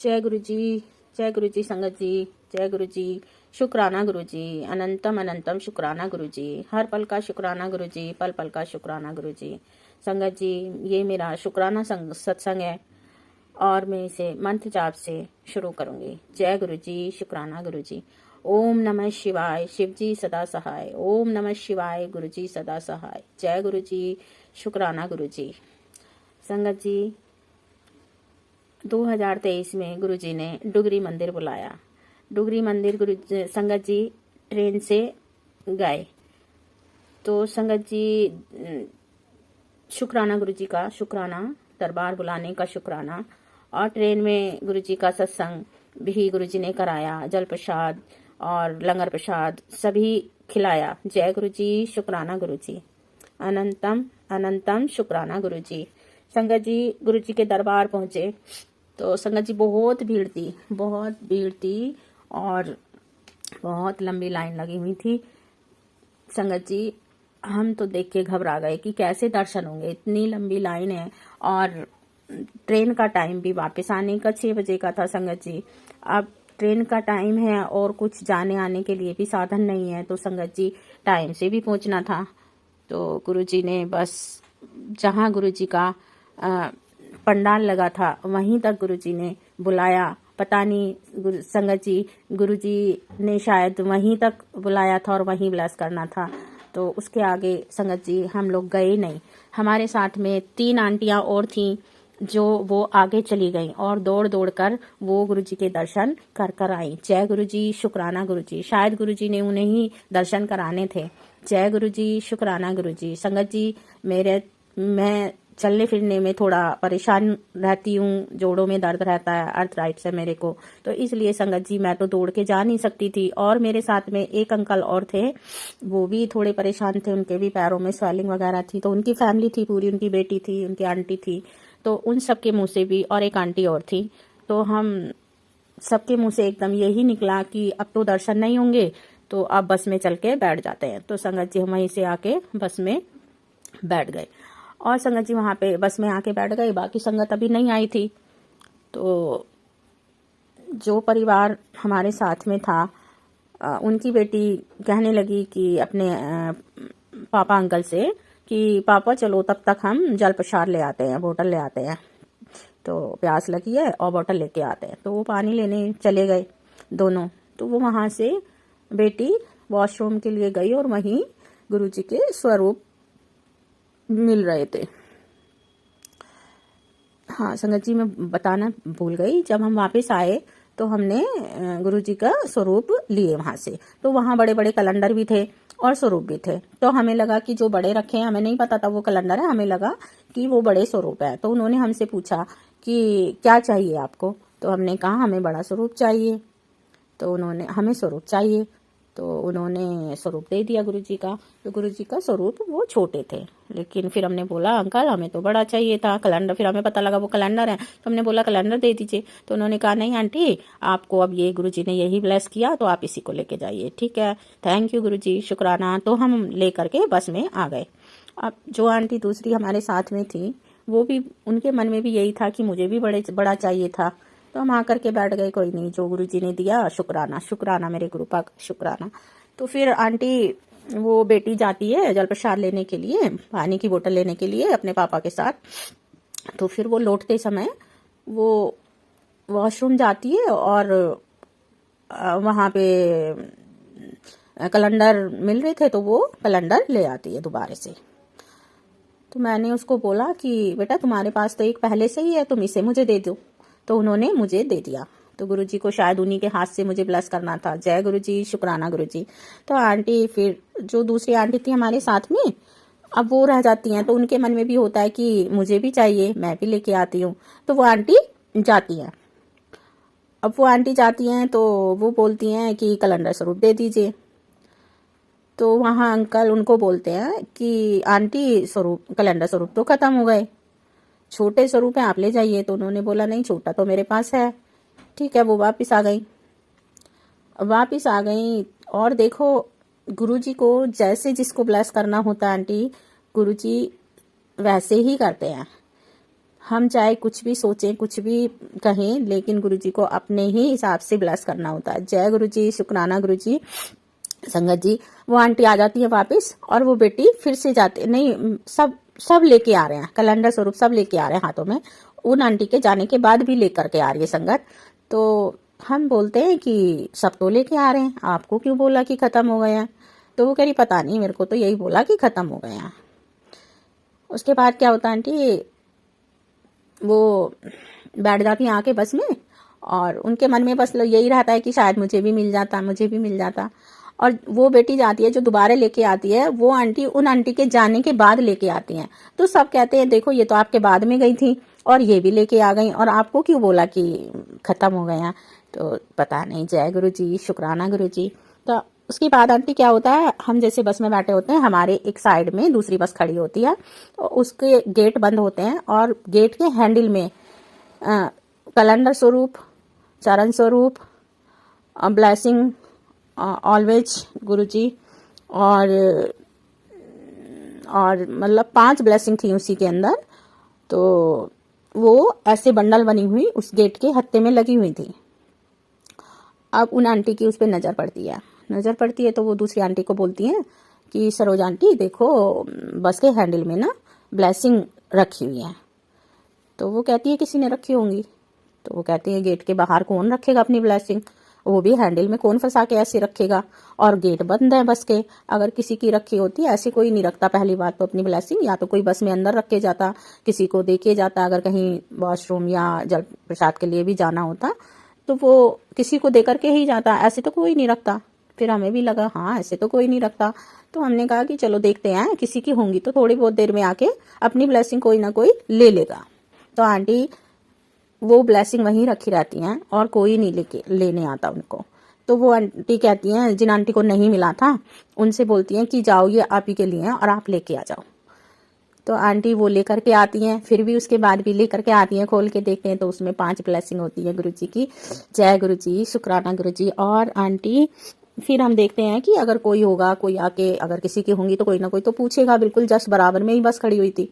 जय गुरु जी, जय गुरु जी संगत जी, जय गुरु जी। शुक्राना गुरु जी, अनंतम अनंतम शुक्राना गुरु जी, हर पल का शुक्राना गुरु जी, पल पल का शुक्राना गुरु जी। संगत जी, ये मेरा शुक्राना सत्संग है और मैं इसे मंत्र जाप से शुरू करूंगी। जय गुरु जी, शुक्राना गुरु जी। ओम नमः शिवाय, शिव जी सदा सहाय। ओम नमः शिवाय, गुरु जी सदा सहाय। जय गुरु जी, शुक्राना गुरु जी। संगत जी, 2023 में गुरुजी ने डुगरी मंदिर बुलाया। डुगरी मंदिर संगत जी ट्रेन से गए। तो संगत जी शुक्राना गुरुजी का शुक्राना, दरबार बुलाने का शुक्राना, और ट्रेन में गुरुजी का सत्संग भी गुरुजी ने कराया। जल प्रसाद और लंगर प्रसाद सभी खिलाया। जय गुरुजी, शुक्राना गुरुजी, अनंतम अनंतम शुक्राना गुरुजी। संगत जी गुरुजी के दरबार पहुंचे तो संगत जी बहुत भीड़ थी और बहुत लंबी लाइन लगी हुई थी। संगत जी हम तो देख के घबरा गए कि कैसे दर्शन होंगे, इतनी लंबी लाइन है और ट्रेन का टाइम भी वापस आने का 6 बजे का था। संगत जी अब ट्रेन का टाइम है और कुछ जाने आने के लिए भी साधन नहीं है, तो संगत जी टाइम से भी पहुंचना था। तो गुरुजी ने बस जहां गुरुजी का पंडाल लगा था वहीं तक गुरुजी ने बुलाया। पता नहीं संगत जी गुरुजी ने शायद वहीं तक बुलाया था और वहीं ब्लेस करना था, तो उसके आगे संगत जी हम लोग गए नहीं। हमारे साथ में 3 आंटियां और थीं जो वो आगे चली गईं और दौड़ दौड़ कर वो गुरुजी के दर्शन कर कर आई। जय गुरुजी, शुक्राना गुरुजी। शायद गुरुजी ने उन्हें ही दर्शन कराने थे। जय गुरुजी, शुक्राना गुरुजी। संगत जी मैं चलने फिरने में थोड़ा परेशान रहती हूँ, जोड़ों में दर्द रहता है, अर्थराइट्स है मेरे को, तो इसलिए संगत जी मैं तो दौड़ के जा नहीं सकती थी। और मेरे साथ में एक अंकल और थे, वो भी थोड़े परेशान थे, उनके भी पैरों में स्वेलिंग वगैरह थी। तो उनकी फैमिली थी पूरी, उनकी बेटी थी, उनकी आंटी थी, तो उन सबके मुंह से भी, और एक आंटी और थी, तो हम सबके मुंह से एकदम यही निकला कि अब तो दर्शन नहीं होंगे, तो अब बस में चल के बैठ जाते हैं। तो संगत जी हम वहीं से आके बस में बैठ गए और संगत जी वहां पे बस में आके बैठ गए। बाकी संगत अभी नहीं आई थी। तो जो परिवार हमारे साथ में था उनकी बेटी कहने लगी कि अपने पापा अंकल से कि पापा चलो तब तक हम जल प्रसाद ले आते हैं, बोतल ले आते हैं, तो प्यास लगी है और बोतल लेके आते हैं। तो वो पानी लेने चले गए दोनों। तो वो वहां से बेटी वॉशरूम के लिए गई और वहीं गुरुजी के स्वरूप मिल रहे थे। हाँ संगत जी मैं बताना भूल गई, जब हम वापस आए तो हमने गुरुजी का स्वरूप लिए वहां से। तो वहां बड़े बड़े कैलेंडर भी थे और स्वरूप भी थे। तो हमें लगा कि जो बड़े रखे हैं, हमें नहीं पता था वो कैलेंडर है, हमें लगा कि वो बड़े स्वरूप है। तो उन्होंने हमसे पूछा कि क्या चाहिए आपको, तो हमने कहा हमें बड़ा स्वरूप चाहिए। तो उन्होंने हमें स्वरूप चाहिए, तो उन्होंने स्वरूप दे दिया गुरुजी का। तो गुरुजी का स्वरूप वो छोटे थे, लेकिन फिर हमने बोला अंकल हमें तो बड़ा चाहिए था कैलेंडर। फिर हमें पता लगा वो कैलेंडर है, तो हमने बोला कैलेंडर दे दीजिए। तो उन्होंने कहा नहीं आंटी, आपको अब ये गुरुजी ने यही ब्लेस किया तो आप इसी को लेके जाइए। ठीक है, थैंक यू गुरुजी, शुक्राना। तो हम ले करके बस में आ गए। अब जो आंटी दूसरी हमारे साथ में थी, वो भी, उनके मन में भी यही था कि मुझे भी बड़ा चाहिए था। तो हम आकर के बैठ गए, कोई नहीं, जो गुरुजी ने दिया शुक्राना, शुक्राना मेरे गुरु का शुक्राना। तो फिर आंटी वो बेटी जाती है जल प्रसाद लेने के लिए, पानी की बोतल लेने के लिए अपने पापा के साथ। तो फिर वो लौटते समय वो वॉशरूम जाती है और वहां पे कैलेंडर मिल रहे थे, तो वो कैलेंडर ले आती है दोबारा से। तो मैंने उसको बोला कि बेटा तुम्हारे पास तो एक पहले से ही है, तुम इसे मुझे दे दो। तो उन्होंने मुझे दे दिया। तो गुरुजी को शायद उन्हीं के हाथ से मुझे ब्लेस करना था। जय गुरुजी, शुक्राना गुरुजी। तो आंटी, फिर जो दूसरी आंटी थी हमारे साथ में, अब वो रह जाती हैं, तो उनके मन में भी होता है कि मुझे भी चाहिए, मैं भी लेके आती हूँ। तो वो आंटी जाती हैं। अब वो आंटी जाती हैं तो वो बोलती हैं कि कैलेंडर स्वरूप दे दीजिए। तो वहाँ अंकल उनको बोलते हैं कि आंटी स्वरूप, कैलेंडर स्वरूप तो खत्म हो गए, छोटे स्वरूप है आप ले जाइए। तो उन्होंने बोला नहीं, छोटा तो मेरे पास है। ठीक है, वो वापस आ गई। और देखो गुरुजी को जैसे जिसको ब्लेस करना होता है आंटी, गुरुजी वैसे ही करते हैं। हम चाहे कुछ भी सोचें, कुछ भी कहें, लेकिन गुरुजी को अपने ही हिसाब से ब्लेस करना होता है। जय गुरुजी, शुक्राना गुरुजी। संगत जी, वो आंटी आ जाती है वापस और वो बेटी फिर से जाती नहीं, सब लेके आ रहे हैं, कैलेंडर स्वरूप सब लेके आ रहे हैं हाथों में। उन आंटी के जाने के बाद भी लेकर के आ रही है संगत। तो हम बोलते हैं कि सब तो लेके आ रहे हैं, आपको क्यों बोला कि खत्म हो गए हैं? तो वो कह रही पता नहीं, मेरे को तो यही बोला कि खत्म हो गए हैं। उसके बाद क्या होता है आंटी, वो बैठ जाती हैं आके बस में और उनके मन में बस यही रहता है कि शायद मुझे भी मिल जाता, मुझे भी मिल जाता। और वो बेटी जाती है जो दोबारा लेके आती है, वो आंटी उन आंटी के जाने के बाद लेके आती हैं। तो सब कहते हैं देखो ये तो आपके बाद में गई थी और ये भी लेके आ गई, और आपको क्यों बोला कि खत्म हो गया? तो पता नहीं। जय गुरु जी, शुक्राना गुरु जी। तो उसके बाद आंटी क्या होता है, हम जैसे बस में बैठे होते हैं, हमारे एक साइड में दूसरी बस खड़ी होती है, तो उसके गेट बंद होते हैं और गेट के हैंडल में कैलेंडर स्वरूप, चरण स्वरूप, ब्लेसिंग ऑलवेज गुरुजी और मतलब 5 ब्लेसिंग थी उसी के अंदर। तो वो ऐसे बंडल बनी हुई उस गेट के हत्थे में लगी हुई थी। अब उन आंटी की उस पर नज़र पड़ती है तो वो दूसरी आंटी को बोलती हैं कि सरोज आंटी देखो बस के हैंडल में ना ब्लेसिंग रखी हुई है। तो वो कहती है किसी ने रखी होंगी। तो वो कहती है गेट के बाहर कौन रखेगा अपनी ब्लेसिंग, वो भी हैंडल में कौन फंसा के ऐसे रखेगा, और गेट बंद है बस के। अगर किसी की रखी होती है, ऐसे कोई नहीं रखता पहली बात तो अपनी ब्लेसिंग, या तो कोई बस में अंदर रख के जाता, किसी को दे के जाता, अगर कहीं वॉशरूम या जल प्रसाद के लिए भी जाना होता तो वो किसी को दे करके ही जाता, ऐसे तो कोई नहीं रखता। फिर हमें भी लगा हाँ ऐसे तो कोई नहीं रखता, तो हमने कहा कि चलो देखते हैं, किसी की होंगी तो थोड़ी बहुत देर में आके अपनी ब्लेसिंग कोई ना कोई ले लेगा। तो आंटी वो ब्लेसिंग वहीं रखी रहती हैं और कोई नहीं लेने आता उनको। तो वो आंटी कहती हैं, जिन आंटी को नहीं मिला था उनसे बोलती हैं कि जाओ ये आप ही के लिए हैं और आप लेके आ जाओ। तो आंटी वो लेकर के आती हैं, फिर भी उसके बाद भी लेकर के आती हैं, खोल के देखते हैं तो उसमें 5 ब्लेसिंग होती है गुरुजी की। जय गुरुजी, शुक्राना गुरुजी। और आंटी फिर हम देखते हैं कि अगर कोई होगा, कोई आके अगर किसी की होंगी तो कोई ना कोई तो पूछेगा, बिल्कुल जस्ट बराबर में ही बस खड़ी हुई थी।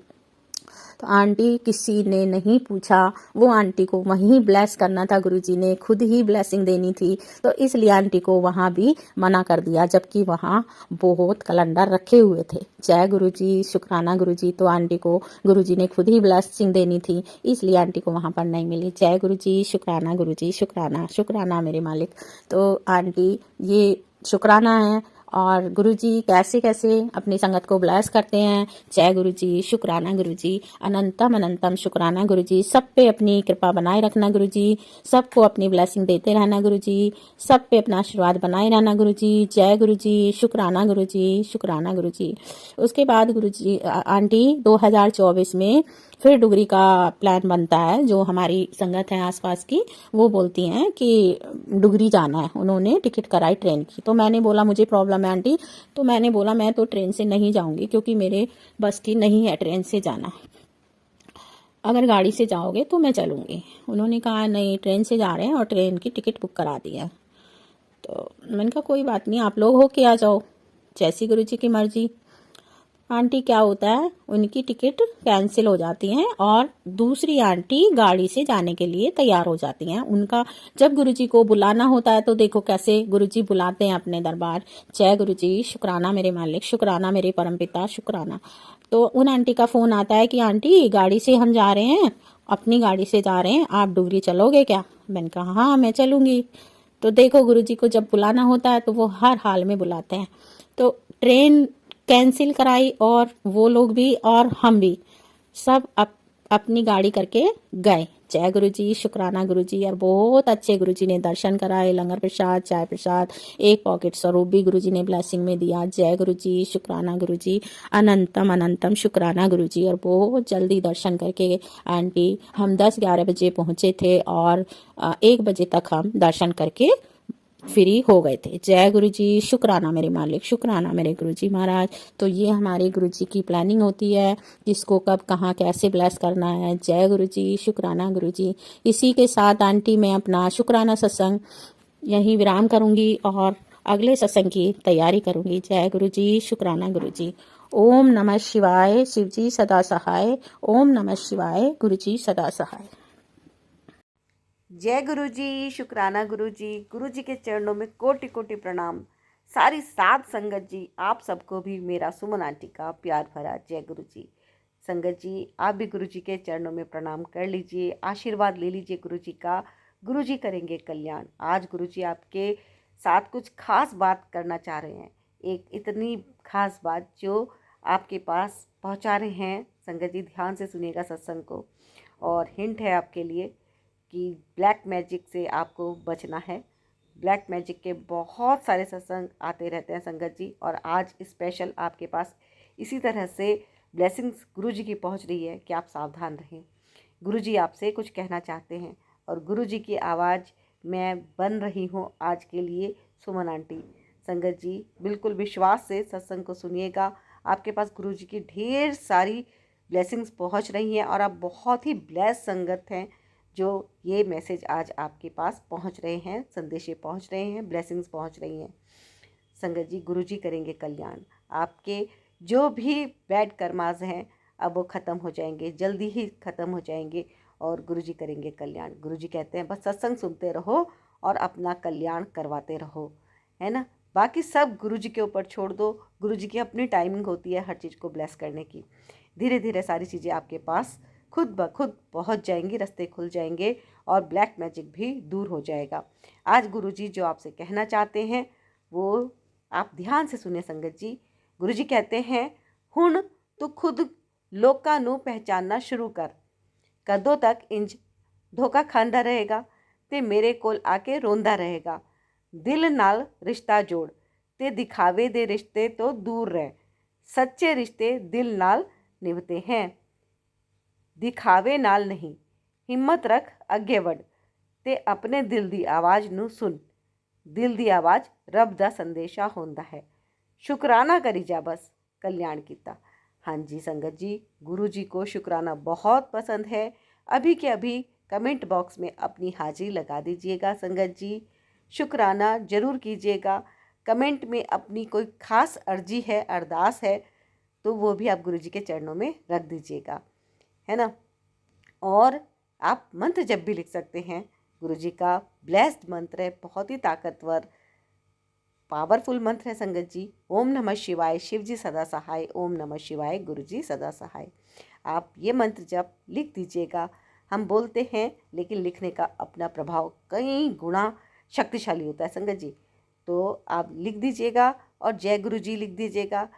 तो आंटी किसी ने नहीं पूछा, वो आंटी को वहीं ब्लेस करना था, गुरुजी ने खुद ही ब्लेसिंग देनी थी, तो इसलिए आंटी को वहां भी मना कर दिया, जबकि वहां बहुत कैलेंडर रखे हुए थे। जय गुरुजी, शुक्राना गुरुजी। तो आंटी को गुरुजी ने खुद ही ब्लेसिंग देनी थी, इसलिए आंटी को वहां पर नहीं मिली। जय गुरुजी, शुक्राना गुरुजी, शुक्राना, शुक्राना मेरे मालिक। तो आंटी ये शुक्राना है और गुरुजी कैसे कैसे अपनी संगत को ब्लेस करते हैं। जय गुरुजी, शुक्राना गुरुजी, अनंतम अनंतम शुक्राना गुरुजी। सब पे अपनी कृपा बनाए रखना गुरुजी, सबको अपनी ब्लेसिंग देते रहना गुरुजी, सब पे अपना आशीर्वाद बनाए रहना गुरुजी। जय गुरुजी, शुक्राना गुरुजी, शुक्राना गुरुजी। उसके बाद गुरुजी आंटी 2024 में फिर डुगरी का प्लान बनता है, जो हमारी संगत है आसपास की, वो बोलती हैं कि डुगरी जाना है, उन्होंने टिकट कराई ट्रेन की। तो मैंने बोला मुझे प्रॉब्लम है आंटी, तो मैंने बोला मैं तो ट्रेन से नहीं जाऊंगी क्योंकि मेरे बस की नहीं है ट्रेन से जाना, अगर गाड़ी से जाओगे तो मैं चलूंगी। उन्होंने कहा नहीं ट्रेन से जा रहे हैं और ट्रेन की टिकट बुक करा दी है। तो मैंने कहा कोई बात नहीं, आप लोग होके आ जाओ, जैसी गुरुजी की मर्जी। आंटी क्या होता है, उनकी टिकट कैंसिल हो जाती है और दूसरी आंटी गाड़ी से जाने के लिए तैयार हो जाती हैं। उनका जब गुरुजी को बुलाना होता है तो देखो कैसे गुरुजी बुलाते हैं अपने दरबार। जय गुरुजी, शुक्राना मेरे मालिक, शुक्राना मेरे परमपिता, शुक्राना। तो उन आंटी का फोन आता है कि आंटी गाड़ी से हम जा रहे हैं, अपनी गाड़ी से जा रहे हैं, आप डुगरी चलोगे क्या? मैंने कहा हाँ मैं चलूंगी। तो देखो गुरुजी को जब बुलाना होता है तो वो हर हाल में बुलाते हैं। तो ट्रेन कैंसिल कराई और वो लोग भी और हम भी सब अपनी गाड़ी करके गए। जय गुरुजी, शुक्राना गुरुजी। और बहुत अच्छे गुरुजी ने दर्शन कराए, लंगर प्रसाद, चाय प्रसाद, एक पॉकेट स्वरूप भी गुरुजी ने ब्लेसिंग में दिया। जय गुरुजी, शुक्राना गुरुजी, अनंतम अनंतम शुक्राना गुरुजी। और बहुत जल्दी दर्शन करके आंटी हम 10-11 बजे पहुंचे थे और 1 बजे तक हम दर्शन करके फ्री हो गए थे। जय गुरुजी, शुक्राना मेरे मालिक, शुक्राना मेरे गुरुजी महाराज। तो ये हमारे गुरुजी की प्लानिंग होती है, किसको कब कहाँ कैसे ब्लेस करना है। जय गुरुजी, शुक्राना गुरुजी। इसी के साथ आंटी मैं अपना शुक्राना सत्संग यहीं विराम करूंगी और अगले सत्संग की तैयारी करूंगी। जय गुरुजी, शुक्राना गुरुजी। ओम नमः शिवाय। शिवजी सदा सहाय। ओम नमः शिवाय। गुरुजी सदा सहाय। जय गुरु जी, शुक्राना गुरु जी के चरणों में कोटि कोटि प्रणाम। सारी साध संगत जी, आप सबको भी मेरा सुमन आंटी का प्यार भरा जय गुरु जी। संगत जी, आप भी गुरु जी के चरणों में प्रणाम कर लीजिए, आशीर्वाद ले लीजिए गुरु जी का। गुरु जी करेंगे कल्याण। आज गुरु जी आपके साथ कुछ खास बात करना चाह रहे हैं, एक इतनी खास बात जो आपके पास पहुंचा रहे हैं। संगत जी ध्यान से सुनिएगा सत्संग को, और हिंट है आपके लिए कि ब्लैक मैजिक से आपको बचना है। ब्लैक मैजिक के बहुत सारे सत्संग आते रहते हैं संगत जी, और आज स्पेशल आपके पास इसी तरह से ब्लेसिंग्स गुरु जी की पहुंच रही है कि आप सावधान रहें। गुरु जी आपसे कुछ कहना चाहते हैं, और गुरु जी की आवाज़ मैं बन रही हूँ आज के लिए सुमन आंटी। संगत जी बिल्कुल विश्वास से सत्संग को सुनिएगा। आपके पास गुरु जी की ढेर सारी ब्लेसिंग्स पहुँच रही हैं, और आप बहुत ही ब्लेस संगत हैं जो ये मैसेज आज आपके पास पहुंच रहे हैं, संदेशे पहुंच रहे हैं, ब्लेसिंग्स पहुंच रही हैं। संगत जी गुरुजी करेंगे कल्याण। आपके जो भी बैड कर्मास हैं अब वो ख़त्म हो जाएंगे, जल्दी ही ख़त्म हो जाएंगे, और गुरुजी करेंगे कल्याण। गुरुजी कहते हैं बस सत्संग सुनते रहो और अपना कल्याण करवाते रहो, है ना। बाकी सब गुरुजी के ऊपर छोड़ दो। गुरुजी की अपनी टाइमिंग होती है हर चीज़ को ब्लेस करने की। धीरे धीरे सारी चीज़ें आपके पास खुद ब खुद पहुंच जाएंगी, रास्ते खुल जाएंगे, और ब्लैक मैजिक भी दूर हो जाएगा। आज गुरुजी जो आपसे कहना चाहते हैं वो आप ध्यान से सुने संगत जी। गुरुजी कहते हैं, हुण तू खुद लोकां नू पहचानना शुरू कर, कदों तक इंज धोखा खांदा रहेगा ते मेरे कोल आके रोंदा रहेगा। दिल नाल रिश्ता जोड़ ते दिखावे दे रिश्ते तो दूर रह, सच्चे रिश्ते दिल नाल निभते हैं, दिखावे नाल नहीं। हिम्मत रख अगे बढ़ ते अपने दिल दी आवाज़ नू सुन। दिल दी आवाज़ रब दा संदेशा होंदा है। शुकराना करी जा बस कल्याण कीता। हाँ जी संगत जी, गुरु जी को शुकराना बहुत पसंद है। अभी के अभी कमेंट बॉक्स में अपनी हाजिरी लगा दीजिएगा संगत जी। शुकराना ज़रूर कीजिएगा। कमेंट में अपनी कोई ख़ास अर्जी है, अरदास है, तो वो भी आप गुरु जी के चरणों में रख दीजिएगा, है ना। और आप मंत्र जब भी लिख सकते हैं। गुरु जी का ब्लेस्ड मंत्र है, बहुत ही ताकतवर पावरफुल मंत्र है संगत जी। ओम नमः शिवाय, शिव जी सदा सहाय। ओम नमः शिवाय, गुरु जी सदा सहाय। आप ये मंत्र जब लिख दीजिएगा, हम बोलते हैं लेकिन लिखने का अपना प्रभाव कई गुना शक्तिशाली होता है संगत जी। तो आप लिख दीजिएगा और जय गुरु जी लिख दीजिएगा,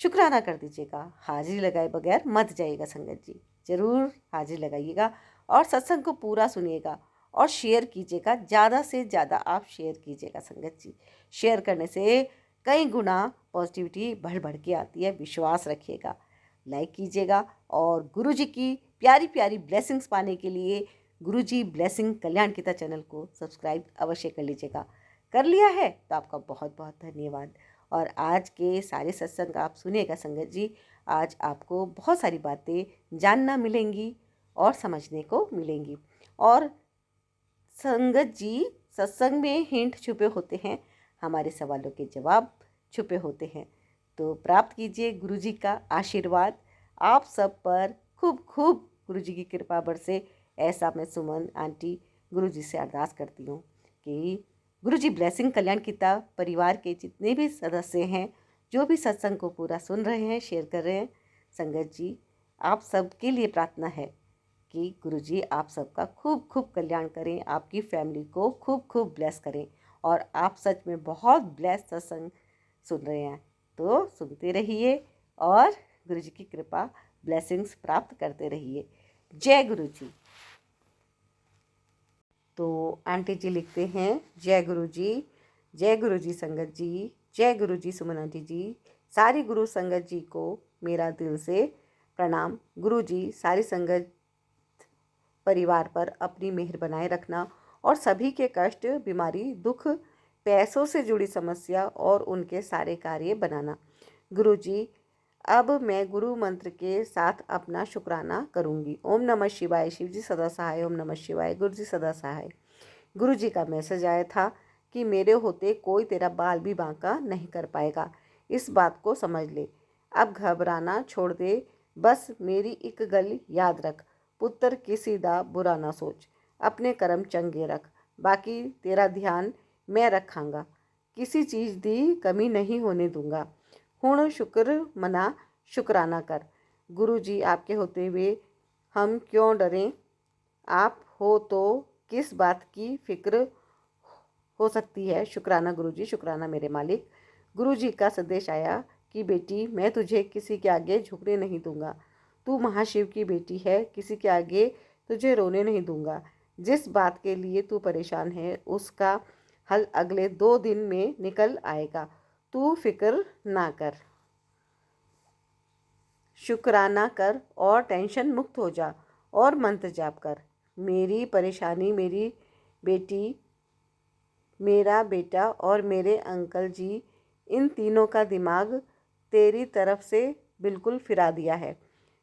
शुक्राना कर दीजिएगा। हाजिरी लगाए बगैर मत जाइएगा संगत जी, ज़रूर हाजिरी लगाइएगा और सत्संग को पूरा सुनिएगा और शेयर कीजिएगा। ज़्यादा से ज़्यादा आप शेयर कीजिएगा संगत जी। शेयर करने से कई गुना पॉजिटिविटी बढ़ बढ़ के आती है, विश्वास रखिएगा। लाइक कीजिएगा और गुरुजी की प्यारी प्यारी ब्लेसिंग्स पाने के लिए गुरुजी ब्लेसिंग कल्याण गीता चैनल को सब्सक्राइब अवश्य कर लीजिएगा। कर लिया है तो आपका बहुत बहुत धन्यवाद। और आज के सारे सत्संग आप सुनिएगा संगत जी। आज आपको बहुत सारी बातें जानना मिलेंगी और समझने को मिलेंगी। और संगत जी सत्संग में हिंट छुपे होते हैं, हमारे सवालों के जवाब छुपे होते हैं। तो प्राप्त कीजिए गुरुजी का आशीर्वाद आप सब पर। खूब खूब गुरुजी की कृपा बरसे, ऐसा मैं सुमन आंटी गुरुजी से अरदास करती हूँ कि गुरुजी ब्लेसिंग कल्याण गीता परिवार के जितने भी सदस्य हैं, जो भी सत्संग को पूरा सुन रहे हैं, शेयर कर रहे हैं, संगत जी आप सबके लिए प्रार्थना है कि गुरुजी आप सबका खूब खूब कल्याण करें, आपकी फैमिली को खूब खूब ब्लेस करें। और आप सच में बहुत ब्लेस सत्संग सुन रहे हैं, तो सुनते रहिए और गुरुजी की कृपा ब्लेसिंग्स प्राप्त करते रहिए। जय गुरुजी। तो आंटी जी लिखते हैं, जय गुरु जी संगत जी, जय गुरु जी सुमन आंटी जी। सारी गुरु संगत जी को मेरा दिल से प्रणाम। गुरु जी सारी संगत परिवार पर अपनी मेहर बनाए रखना और सभी के कष्ट, बीमारी, दुख, पैसों से जुड़ी समस्या और उनके सारे कार्य बनाना। गुरु जी अब मैं गुरु मंत्र के साथ अपना शुक्राना करूंगी। ओम नमः शिवाय, शिव जी सदा सहाय। ओम नमः शिवाय, गुरु जी सदा सहाय। गुरु जी का मैसेज आया था कि मेरे होते कोई तेरा बाल भी बांका नहीं कर पाएगा, इस बात को समझ ले। अब घबराना छोड़ दे, बस मेरी एक गल याद रख, पुत्र किसी दा बुरा ना सोच, अपने कर्म चंगे रख, बाकी तेरा ध्यान मैं रखांगा, किसी चीज़ दी कमी नहीं होने दूंगा। हुण शुक्र मना, शुक्राना कर। गुरु जी आपके होते हुए हम क्यों डरें, आप हो तो किस बात की फिक्र हो सकती है। शुक्राना गुरु जी, शुक्राना मेरे मालिक। गुरु जी का संदेश आया कि बेटी मैं तुझे किसी के आगे झुकने नहीं दूंगा, तू महाशिव की बेटी है, किसी के आगे तुझे रोने नहीं दूंगा। जिस बात के लिए तू परेशान है उसका हल अगले 2 दिन में निकल आएगा, तू फिक्र ना कर। शुक्राना कर और टेंशन मुक्त हो जा और मंत्र जाप कर। मेरी परेशानी, मेरी बेटी, मेरा बेटा और मेरे अंकल जी, इन तीनों का दिमाग तेरी तरफ से बिल्कुल फिरा दिया है,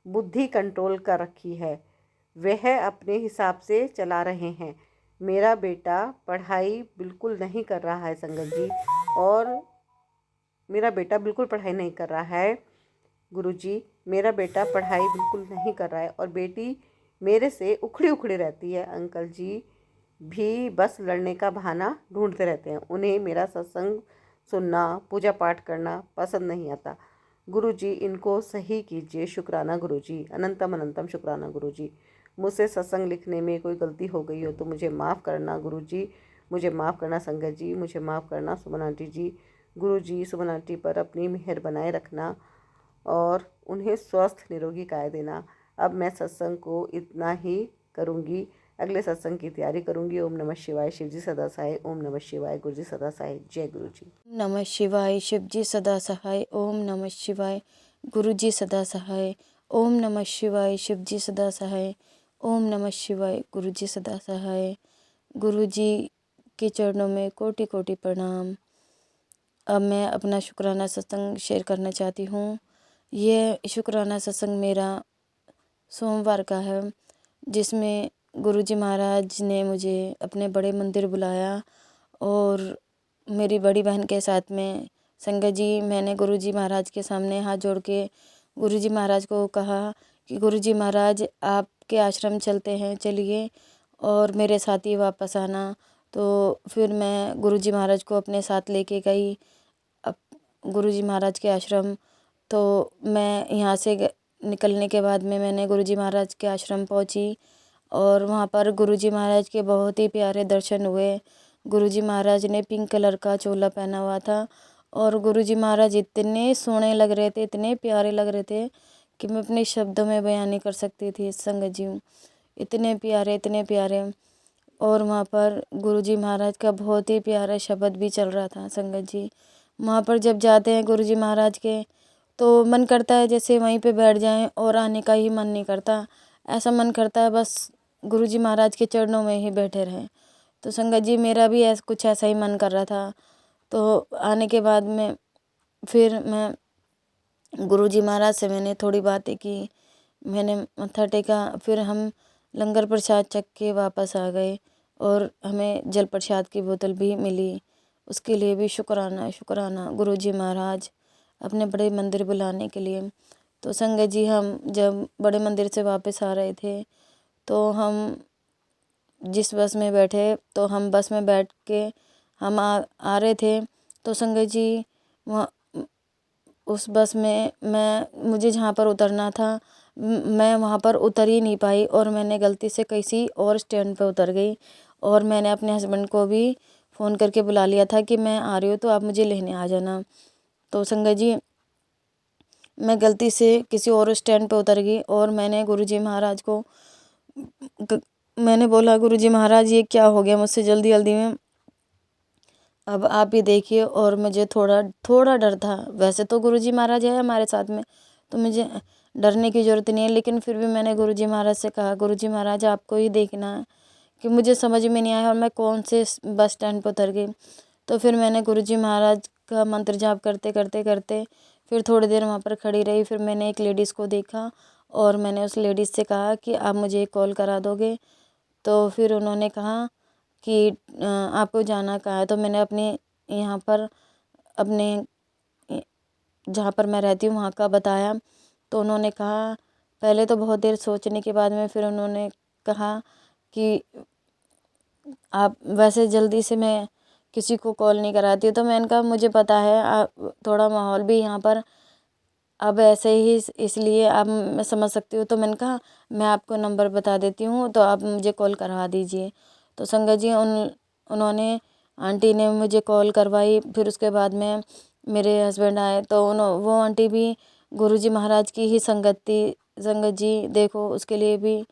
बुद्धि कंट्रोल कर रखी है, वह अपने हिसाब से चला रहे हैं। मेरा बेटा पढ़ाई बिल्कुल नहीं कर रहा है संगत जी, और मेरा बेटा बिल्कुल पढ़ाई नहीं कर रहा है गुरुजी, मेरा बेटा पढ़ाई बिल्कुल नहीं कर रहा है और बेटी मेरे से उखड़ी उखड़ी रहती है। अंकल जी भी बस लड़ने का बहाना ढूंढते रहते हैं, उन्हें मेरा सत्संग सुनना, पूजा पाठ करना पसंद नहीं आता। गुरुजी इनको सही कीजिए। शुक्राना गुरुजी, अनंतम अनंतम शुक्राना गुरुजी। मुझसे सत्संग लिखने में कोई गलती हो गई हो तो मुझे माफ़ करना गुरुजी, मुझे माफ़ करना संगत जी, मुझे माफ़ करना सुमन आंटी जी। गुरुजी सुमन आंटी पर अपनी मेहर बनाए रखना और उन्हें स्वस्थ निरोगी काया देना। अब मैं सत्संग को इतना ही करूँगी, अगले सत्संग की तैयारी करूँगी। ओम नमः शिवाय, शिव जी सदा सहाय। ओम नमः शिवाय, गुरु जी सदा सहाय। जय गुरु जी। नमः शिवाय, शिव जी सदा सहाय। ओम नमः शिवाय, गुरु जी सदा सहाय। ओम नमः शिवाय, शिव जी सदा सहाय। ओम नमः शिवाय, गुरु जी सदा सहाय। गुरु जी के चरणों में कोटि कोटि प्रणाम। अब मैं अपना शुक्राना सत्संग शेयर करना चाहती हूँ। यह शुक्राना सत्संग मेरा सोमवार का है, जिसमें गुरुजी महाराज ने मुझे अपने बड़े मंदिर बुलाया और मेरी बड़ी बहन के साथ में संगत जी, मैंने गुरुजी महाराज के सामने हाथ जोड़ के गुरुजी महाराज को कहा कि गुरुजी महाराज आपके आश्रम चलते हैं, चलिए और मेरे साथ ही वापस आना। तो फिर मैं गुरुजी महाराज को अपने साथ लेके गई अब गुरुजी महाराज के आश्रम। तो मैं यहाँ से निकलने के बाद में मैंने गुरुजी महाराज के आश्रम पहुँची और वहाँ पर गुरुजी महाराज के बहुत ही प्यारे दर्शन हुए। गुरुजी महाराज ने पिंक कलर का चोला पहना हुआ था और गुरुजी महाराज इतने सोहने लग रहे थे, इतने प्यारे लग रहे थे कि मैं अपने शब्दों में बयान नहीं कर सकती थी संगत जी, इतने प्यारे, इतने प्यारे। और वहाँ पर गुरुजी महाराज का बहुत ही प्यारा शब्द भी चल रहा था संगत जी। वहाँ पर जब जाते हैं गुरुजी महाराज के तो मन करता है जैसे वहीं पे बैठ जाएं और आने का ही मन नहीं करता, ऐसा मन करता है बस गुरुजी महाराज के चरणों में ही बैठे रहें। तो संगत जी मेरा भी कुछ ऐसा ही मन कर रहा था। तो आने के बाद में फिर मैं गुरुजी महाराज से मैंने थोड़ी बातें की, मैंने मत्था टेका, फिर हम लंगर प्रसाद चख के वापस आ गए और हमें जल प्रसाद की बोतल भी मिली। उसके लिए भी शुक्राना शुक्राना गुरुजी महाराज अपने बड़े मंदिर बुलाने के लिए। तो संगत जी हम जब बड़े मंदिर से वापस आ रहे थे तो हम जिस बस में बैठे तो हम बस में बैठ के हम आ रहे थे तो संगत जी वहाँ उस बस में मुझे जहाँ पर उतरना था मैं वहाँ पर उतर ही नहीं पाई और मैंने गलती से किसी और स्टैंड पर उतर गई और मैंने अपने हस्बैंड को भी फ़ोन करके बुला लिया था कि मैं आ रही हूँ तो आप मुझे लेने आ जाना। तो संगत जी मैं गलती से किसी और स्टैंड पे उतर गई और मैंने गुरुजी महाराज को मैंने बोला गुरुजी महाराज ये क्या हो गया मुझसे जल्दी जल्दी में, अब आप ही देखिए। और मुझे थोड़ा थोड़ा डर था, वैसे तो गुरुजी महाराज है हमारे साथ में तो मुझे डरने की ज़रूरत नहीं है, लेकिन फिर भी मैंने गुरुजी महाराज से कहा गुरुजी महाराज आपको ही देखना है कि मुझे समझ में नहीं आया और मैं कौन से बस स्टैंड पर उतर गई। तो फिर मैंने गुरुजी महाराज का मंत्र जाप करते करते करते फिर थोड़ी देर वहाँ पर खड़ी रही। फिर मैंने एक लेडीज़ को देखा और मैंने उस लेडीज़ से कहा कि आप मुझे एक कॉल करा दोगे। तो फिर उन्होंने कहा कि आपको जाना कहाँ है। तो मैंने अपने यहाँ पर अपने जहाँ पर मैं रहती हूँ वहाँ का बताया। तो उन्होंने कहा, पहले तो बहुत देर सोचने के बाद में फिर उन्होंने कहा कि आप वैसे जल्दी से मैं किसी को कॉल नहीं कराती हूँ। तो मैंने कहा मुझे पता है, आप थोड़ा माहौल भी यहाँ पर अब ऐसे ही इसलिए आप, मैं समझ सकती हूँ। तो मैंने कहा मैं आपको नंबर बता देती हूँ, तो आप मुझे कॉल करवा दीजिए। तो संगत जी उन्होंने आंटी ने मुझे कॉल करवाई। फिर उसके बाद में मेरे हस्बैंड आए, तो वो आंटी भी गुरुजी महाराज की ही संगत थी। संगत जी देखो, उसके लिए भी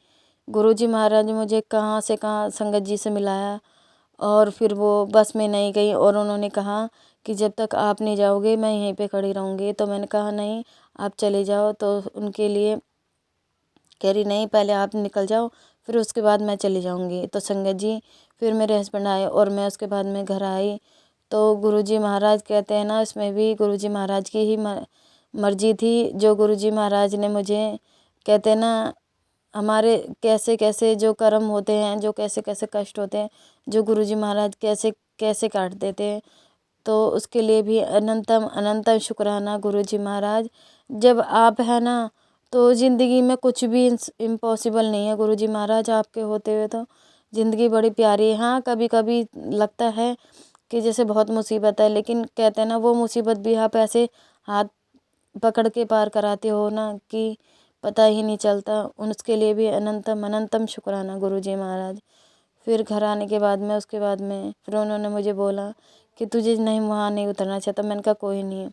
गुरुजी महाराज ने मुझे कहाँ से कहाँ संगत जी से मिलाया। और फिर वो बस में नहीं गई और उन्होंने कहा कि जब तक आप नहीं जाओगे मैं यहीं पे खड़ी रहूँगी। तो मैंने कहा नहीं, आप चले जाओ। तो उनके लिए कह रही नहीं, पहले आप निकल जाओ, फिर उसके बाद मैं चली जाऊँगी। तो संगत जी फिर मेरे हस्बैंड आए और मैं उसके बाद में घर आई। तो गुरुजी महाराज कहते हैं ना, इसमें भी गुरुजी महाराज की ही मर्जी थी। जो गुरुजी महाराज ने मुझे, कहते हैं ना, हमारे कैसे कैसे जो कर्म होते हैं, जो कैसे कैसे कष्ट होते हैं, जो गुरुजी महाराज कैसे कैसे काट देते हैं। तो उसके लिए भी अनंतम अनंतम शुक्राना गुरुजी महाराज। जब आप है ना, तो ज़िंदगी में कुछ भी इम्पॉसिबल नहीं है। गुरुजी महाराज आपके होते हुए तो ज़िंदगी बड़ी प्यारी है। हाँ, कभी कभी लगता है कि जैसे बहुत मुसीबत है, लेकिन कहते हैं ना, वो मुसीबत भी आप ऐसे हाथ पकड़ के पार कराते हो ना कि पता ही नहीं चलता। उसके लिए भी अनंतम अनंतम शुक्राना गुरुजी महाराज। फिर घर आने के बाद में, उसके बाद में फिर उन्होंने मुझे बोला कि तुझे नहीं, वहाँ नहीं उतरना चाहता। मैंने कहा कोई नहीं।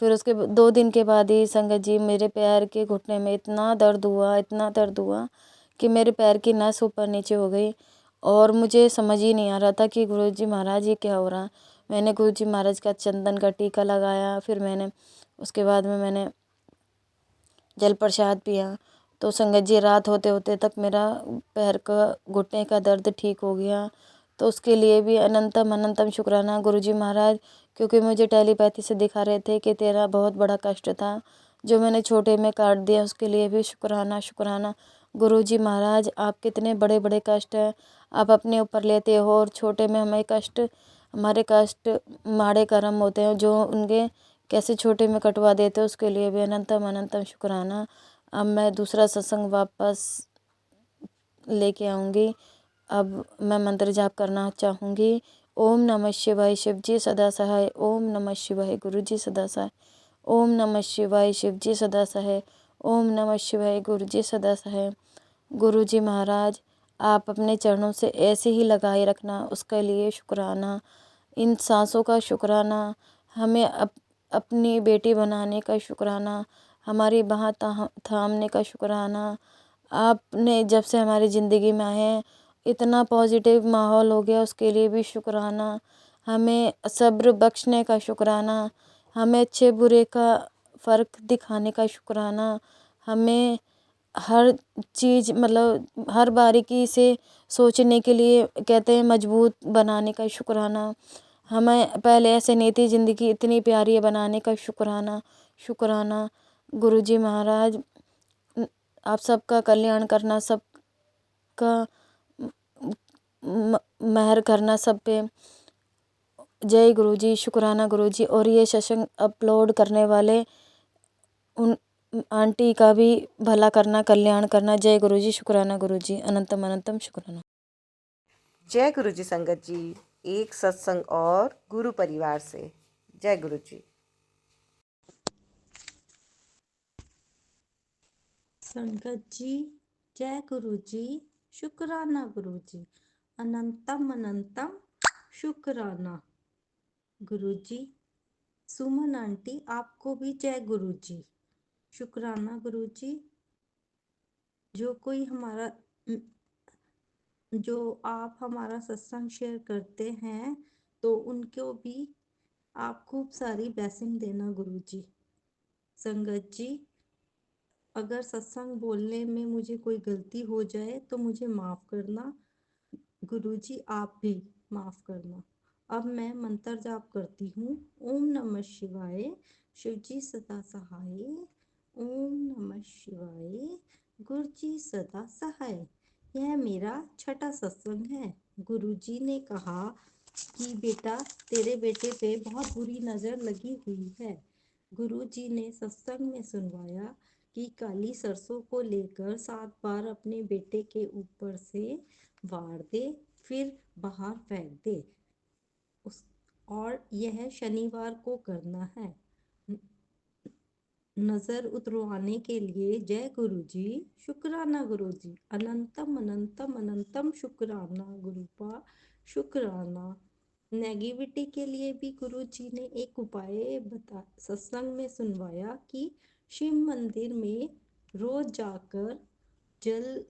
फिर उसके 2 दिन के बाद ही संगत जी मेरे पैर के घुटने में इतना दर्द हुआ, इतना दर्द हुआ कि मेरे पैर की नस ऊपर नीचे हो गई। और मुझे समझ ही नहीं आ रहा था कि गुरुजी महाराज ये क्या हो रहा। मैंने गुरुजी महाराज का चंदन का टीका लगाया। फिर मैंने उसके बाद में मैंने जल प्रसाद पिया। तो संगत जी रात होते होते तक मेरा पैर का घुटने का दर्द ठीक हो गया। तो उसके लिए भी अनंतम अनंतम शुक्राना गुरुजी महाराज, क्योंकि मुझे टेलीपैथी से दिखा रहे थे कि तेरा बहुत बड़ा कष्ट था, जो मैंने छोटे में काट दिया। उसके लिए भी शुक्राना शुक्राना गुरुजी महाराज। आप कितने बड़े बड़े कष्ट हैं आप अपने ऊपर लेते हो, और छोटे में हमें कष्ट, हमारे कष्ट माड़े कर्म होते हैं जो उनके कैसे छोटे में कटवा देते हो। उसके लिए भी अनंतम अनंतम शुक्राना। अब मैं दूसरा सत्संग वापस लेके आऊँगी। अब मैं मंत्र जाप करना चाहूँगी। ओम नमः शिवाय, शिव जी सदा सहाय। ओम नमः शिवाय, गुरु जी सदा सहाय। ओम नमः शिवाय, शिव जी सदा सहाय। ओम नमः शिवाय, गुरु जी सदा सहाय। गुरु जी महाराज, आप अपने चरणों से ऐसे ही लगाए रखना, उसके लिए शुक्राना। इन सांसों का शुक्राना, हमें अपनी बेटी बनाने का शुक्राना, हमारी बाह थामने का शुक्राना। आपने जब से हमारी ज़िंदगी में आए हैं, इतना पॉजिटिव माहौल हो गया, उसके लिए भी शुक्राना। हमें सब्र बख्शने का शुक्राना, हमें अच्छे बुरे का फ़र्क दिखाने का शुक्राना। हमें हर चीज़, मतलब हर बारीकी से सोचने के लिए, कहते हैं, मजबूत बनाने का शुक्राना। हमें पहले ऐसे नहीं थी, ज़िंदगी इतनी प्यारी है बनाने का शुक्राना शुक्राना। गुरुजी महाराज, आप सबका कल्याण करना, सबका मेहर करना सब पे। जय गुरुजी, शुक्राना गुरुजी। और ये सत्संग अपलोड करने वाले उन आंटी का भी भला करना, कल्याण करना। जय गुरुजी, शुक्राना गुरुजी, अनंतम अनंतम शुक्राना। जय गुरु जी संगत जी, एक सत्संग और गुरु परिवार से। जय गुरु जी। संगत जी, जय गुरु जी, शुक्राना गुरु जी, अनंतम अनंतम शुक्राना गुरु जी। सुमन आंटी, आपको भी जय गुरु जी, शुक्राना गुरु जी। जो कोई हमारा जो आप हमारा सत्संग शेयर करते हैं, तो उनको भी आप खूब सारी ब्लेसिंग देना गुरु जी। संगत जी, अगर सत्संग बोलने में मुझे कोई गलती हो जाए तो मुझे माफ़ करना गुरुजी, आप भी माफ़ करना। अब मैं मंत्र जाप करती हूँ। ओम नमः शिवाय, शिव जी सदा सहाय। ओम नमः शिवाय, गुरु जी सदा सहाय। यह मेरा छठा सत्संग है। गुरुजी ने कहा कि बेटा, तेरे बेटे पे बहुत बुरी नज़र लगी हुई है। गुरु जी ने सत्संग में सुनवाया कि काली सरसों को लेकर 7 बार अपने बेटे के ऊपर से वार दे, फिर बाहर फेंक दे। उस और यह शनिवार को करना है। नजर उतरवाने के लिए जय गुरु जी, शुक्राना गुरु जी, अनंतम अनंतम अनंतम शुक्राना गुरुपा, शुक्राना। नेगेटिविटी के लिए भी गुरु जी ने एक उपाय बता सत्संग में सुनवाया कि शिव मंदिर में रोज जाकर जल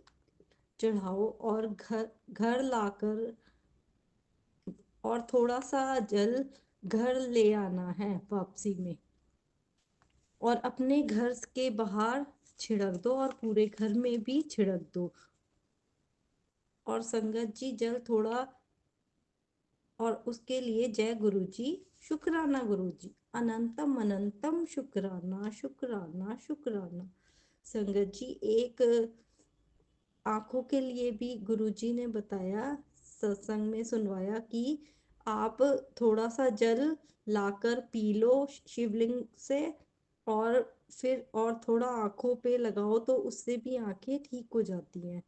चढ़ाओ और घर घर लाकर और थोड़ा सा जल घर ले आना है वापसी में, और अपने घर के बाहर छिड़क दो और पूरे घर में भी छिड़क दो। और संगत जी जल थोड़ा, और उसके लिए जय गुरु जी, शुक्राना गुरु जी, अनंतम अनंतम शुक्राना शुक्राना शुक्राना। संगत जी एक आंखों के लिए भी गुरुजी ने बताया, सत्संग में सुनवाया कि आप थोड़ा सा जल लाकर पी लो शिवलिंग से, और फिर और थोड़ा आंखों पे लगाओ तो उससे भी आंखें ठीक हो जाती हैं।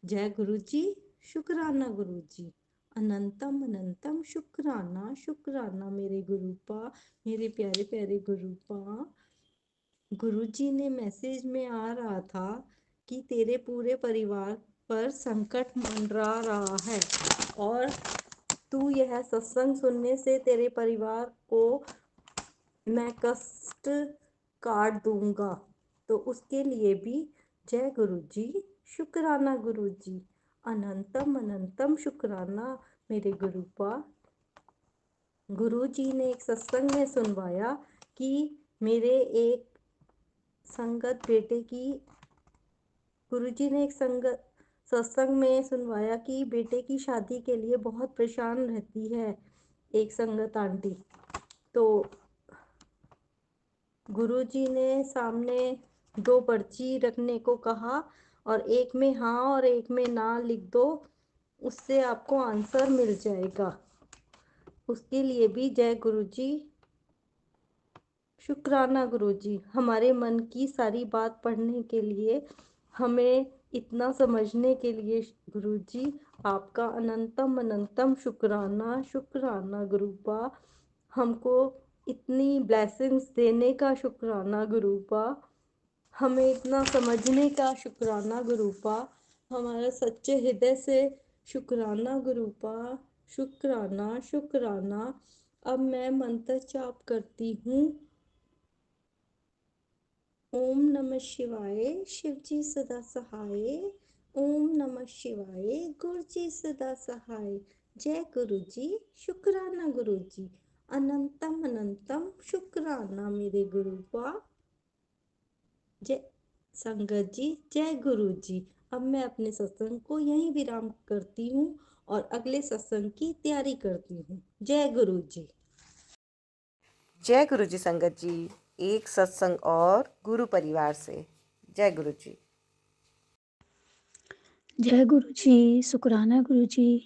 जय गुरु जी, शुक्राना गुरु जी, अनंतम अनंतम शुक्राना शुक्राना मेरे गुरुपा, मेरे प्यारे प्यारे गुरुपा। गुरुजी ने मैसेज में आ रहा था कि तेरे पूरे परिवार पर संकट मंडरा रहा है, और तू यह सत्संग सुनने से तेरे परिवार को मैं कष्ट काट दूंगा। तो उसके लिए भी जय गुरु जी, शुक्राना गुरु जी, अनंतम अनंतम शुक्राना मेरे गुरुपा। गुरु जी ने एक सत्संग में सुनवाया कि मेरे एक संगत बेटे की, गुरुजी ने एक संगत सत्संग में सुनवाया कि बेटे की शादी के लिए बहुत परेशान रहती है एक संगत आंटी। तो गुरुजी ने सामने 2 पर्ची रखने को कहा, और एक में हाँ और एक में ना लिख दो, उससे आपको आंसर मिल जाएगा। उसके लिए भी जय गुरुजी, शुक्राना गुरुजी। हमारे मन की सारी बात पढ़ने के लिए, हमें इतना समझने के लिए गुरुजी आपका अनंतम अनंतम शुक्राना शुक्राना गुरुपा। हमको इतनी ब्लेसिंग्स देने का शुक्राना गुरुपा, हमें इतना समझने का शुक्राना गुरुपा, हमारे सच्चे हृदय से शुक्राना गुरुपा, शुक्राना शुक्राना। अब मैं मंत्र जाप करती हूँ। ओम नमः शिवाय, शिवजी सदा सहाय। ओम नमः शिवाय, गुरुजी सदा सहाय। जय गुरुजी, शुक्राना गुरुजी, अनंतम अनंतम शुक्राना मेरे गुरुपा। जय संगत जी, जय गुरु जी। अब मैं अपने सत्संग को यहीं विराम करती हूँ और अगले सत्संग की तैयारी करती हूँ। जय गुरु जी। जय गुरु जी संगत जी, एक सत्संग और गुरु परिवार से। जय गुरु जी। जय गुरु जी, शुक्राना गुरु जी,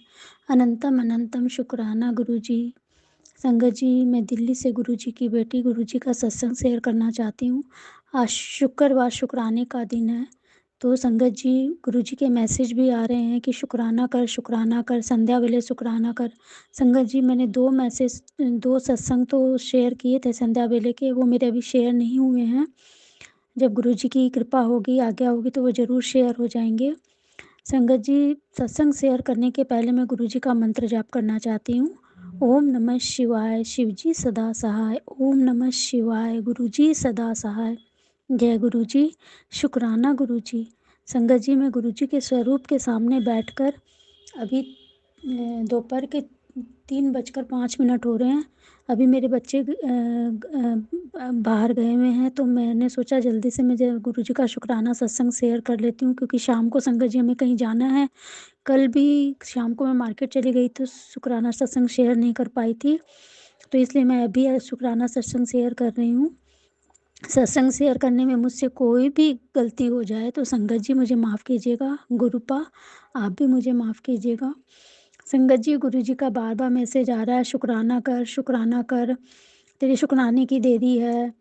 अनंतम अनंतम शुक्राना गुरु जी। संगत जी, मैं दिल्ली से गुरु जी की बेटी गुरु जी का सत्संग शेयर करना चाहती हूँ। आज शुक्रवार शुक्राने का दिन है, तो संगत जी गुरु जी के मैसेज भी आ रहे हैं कि शुक्राना कर, संध्या वेले शुक्राना कर। संगत जी, मैंने 2 सत्संग तो शेयर किए थे संध्या वेले के, वो मेरे अभी शेयर नहीं हुए हैं। जब गुरु जी की कृपा होगी, आज्ञा होगी तो वो ज़रूर शेयर हो जाएंगे। संगत जी, सत्संग शेयर करने के पहले मैं गुरु जी का मंत्र जाप करना चाहती हूँ। ओम नमः शिवाय, शिवजी सदा सहाय। ओम नमः शिवाय, गुरु जी सदा सहाय। जय गुरु जी, शुक्राना गुरु जी। संगत जी, मैं गुरु जी के स्वरूप के सामने बैठकर अभी दोपहर के 3:05 हो रहे हैं। अभी मेरे बच्चे बाहर गए हुए हैं, तो मैंने सोचा जल्दी से मैं गुरु जी का शुक्राना सत्संग शेयर कर लेती हूँ, क्योंकि शाम को संगत जी हमें कहीं जाना है। कल भी शाम को मैं मार्केट चली गई तो शुक्राना सत्संग शेयर नहीं कर पाई थी, तो इसलिए मैं अभी शुक्राना सत्संग शेयर कर रही हूँ। सत्संग शेयर करने में मुझसे कोई भी गलती हो जाए तो संगत जी मुझे माफ़ कीजिएगा। गुरुपा, आप भी मुझे माफ़ कीजिएगा। संगत जी, गुरु जी का बार बार मैसेज आ रहा है, शुक्राना कर, तेरी शुक्राने की देरी है।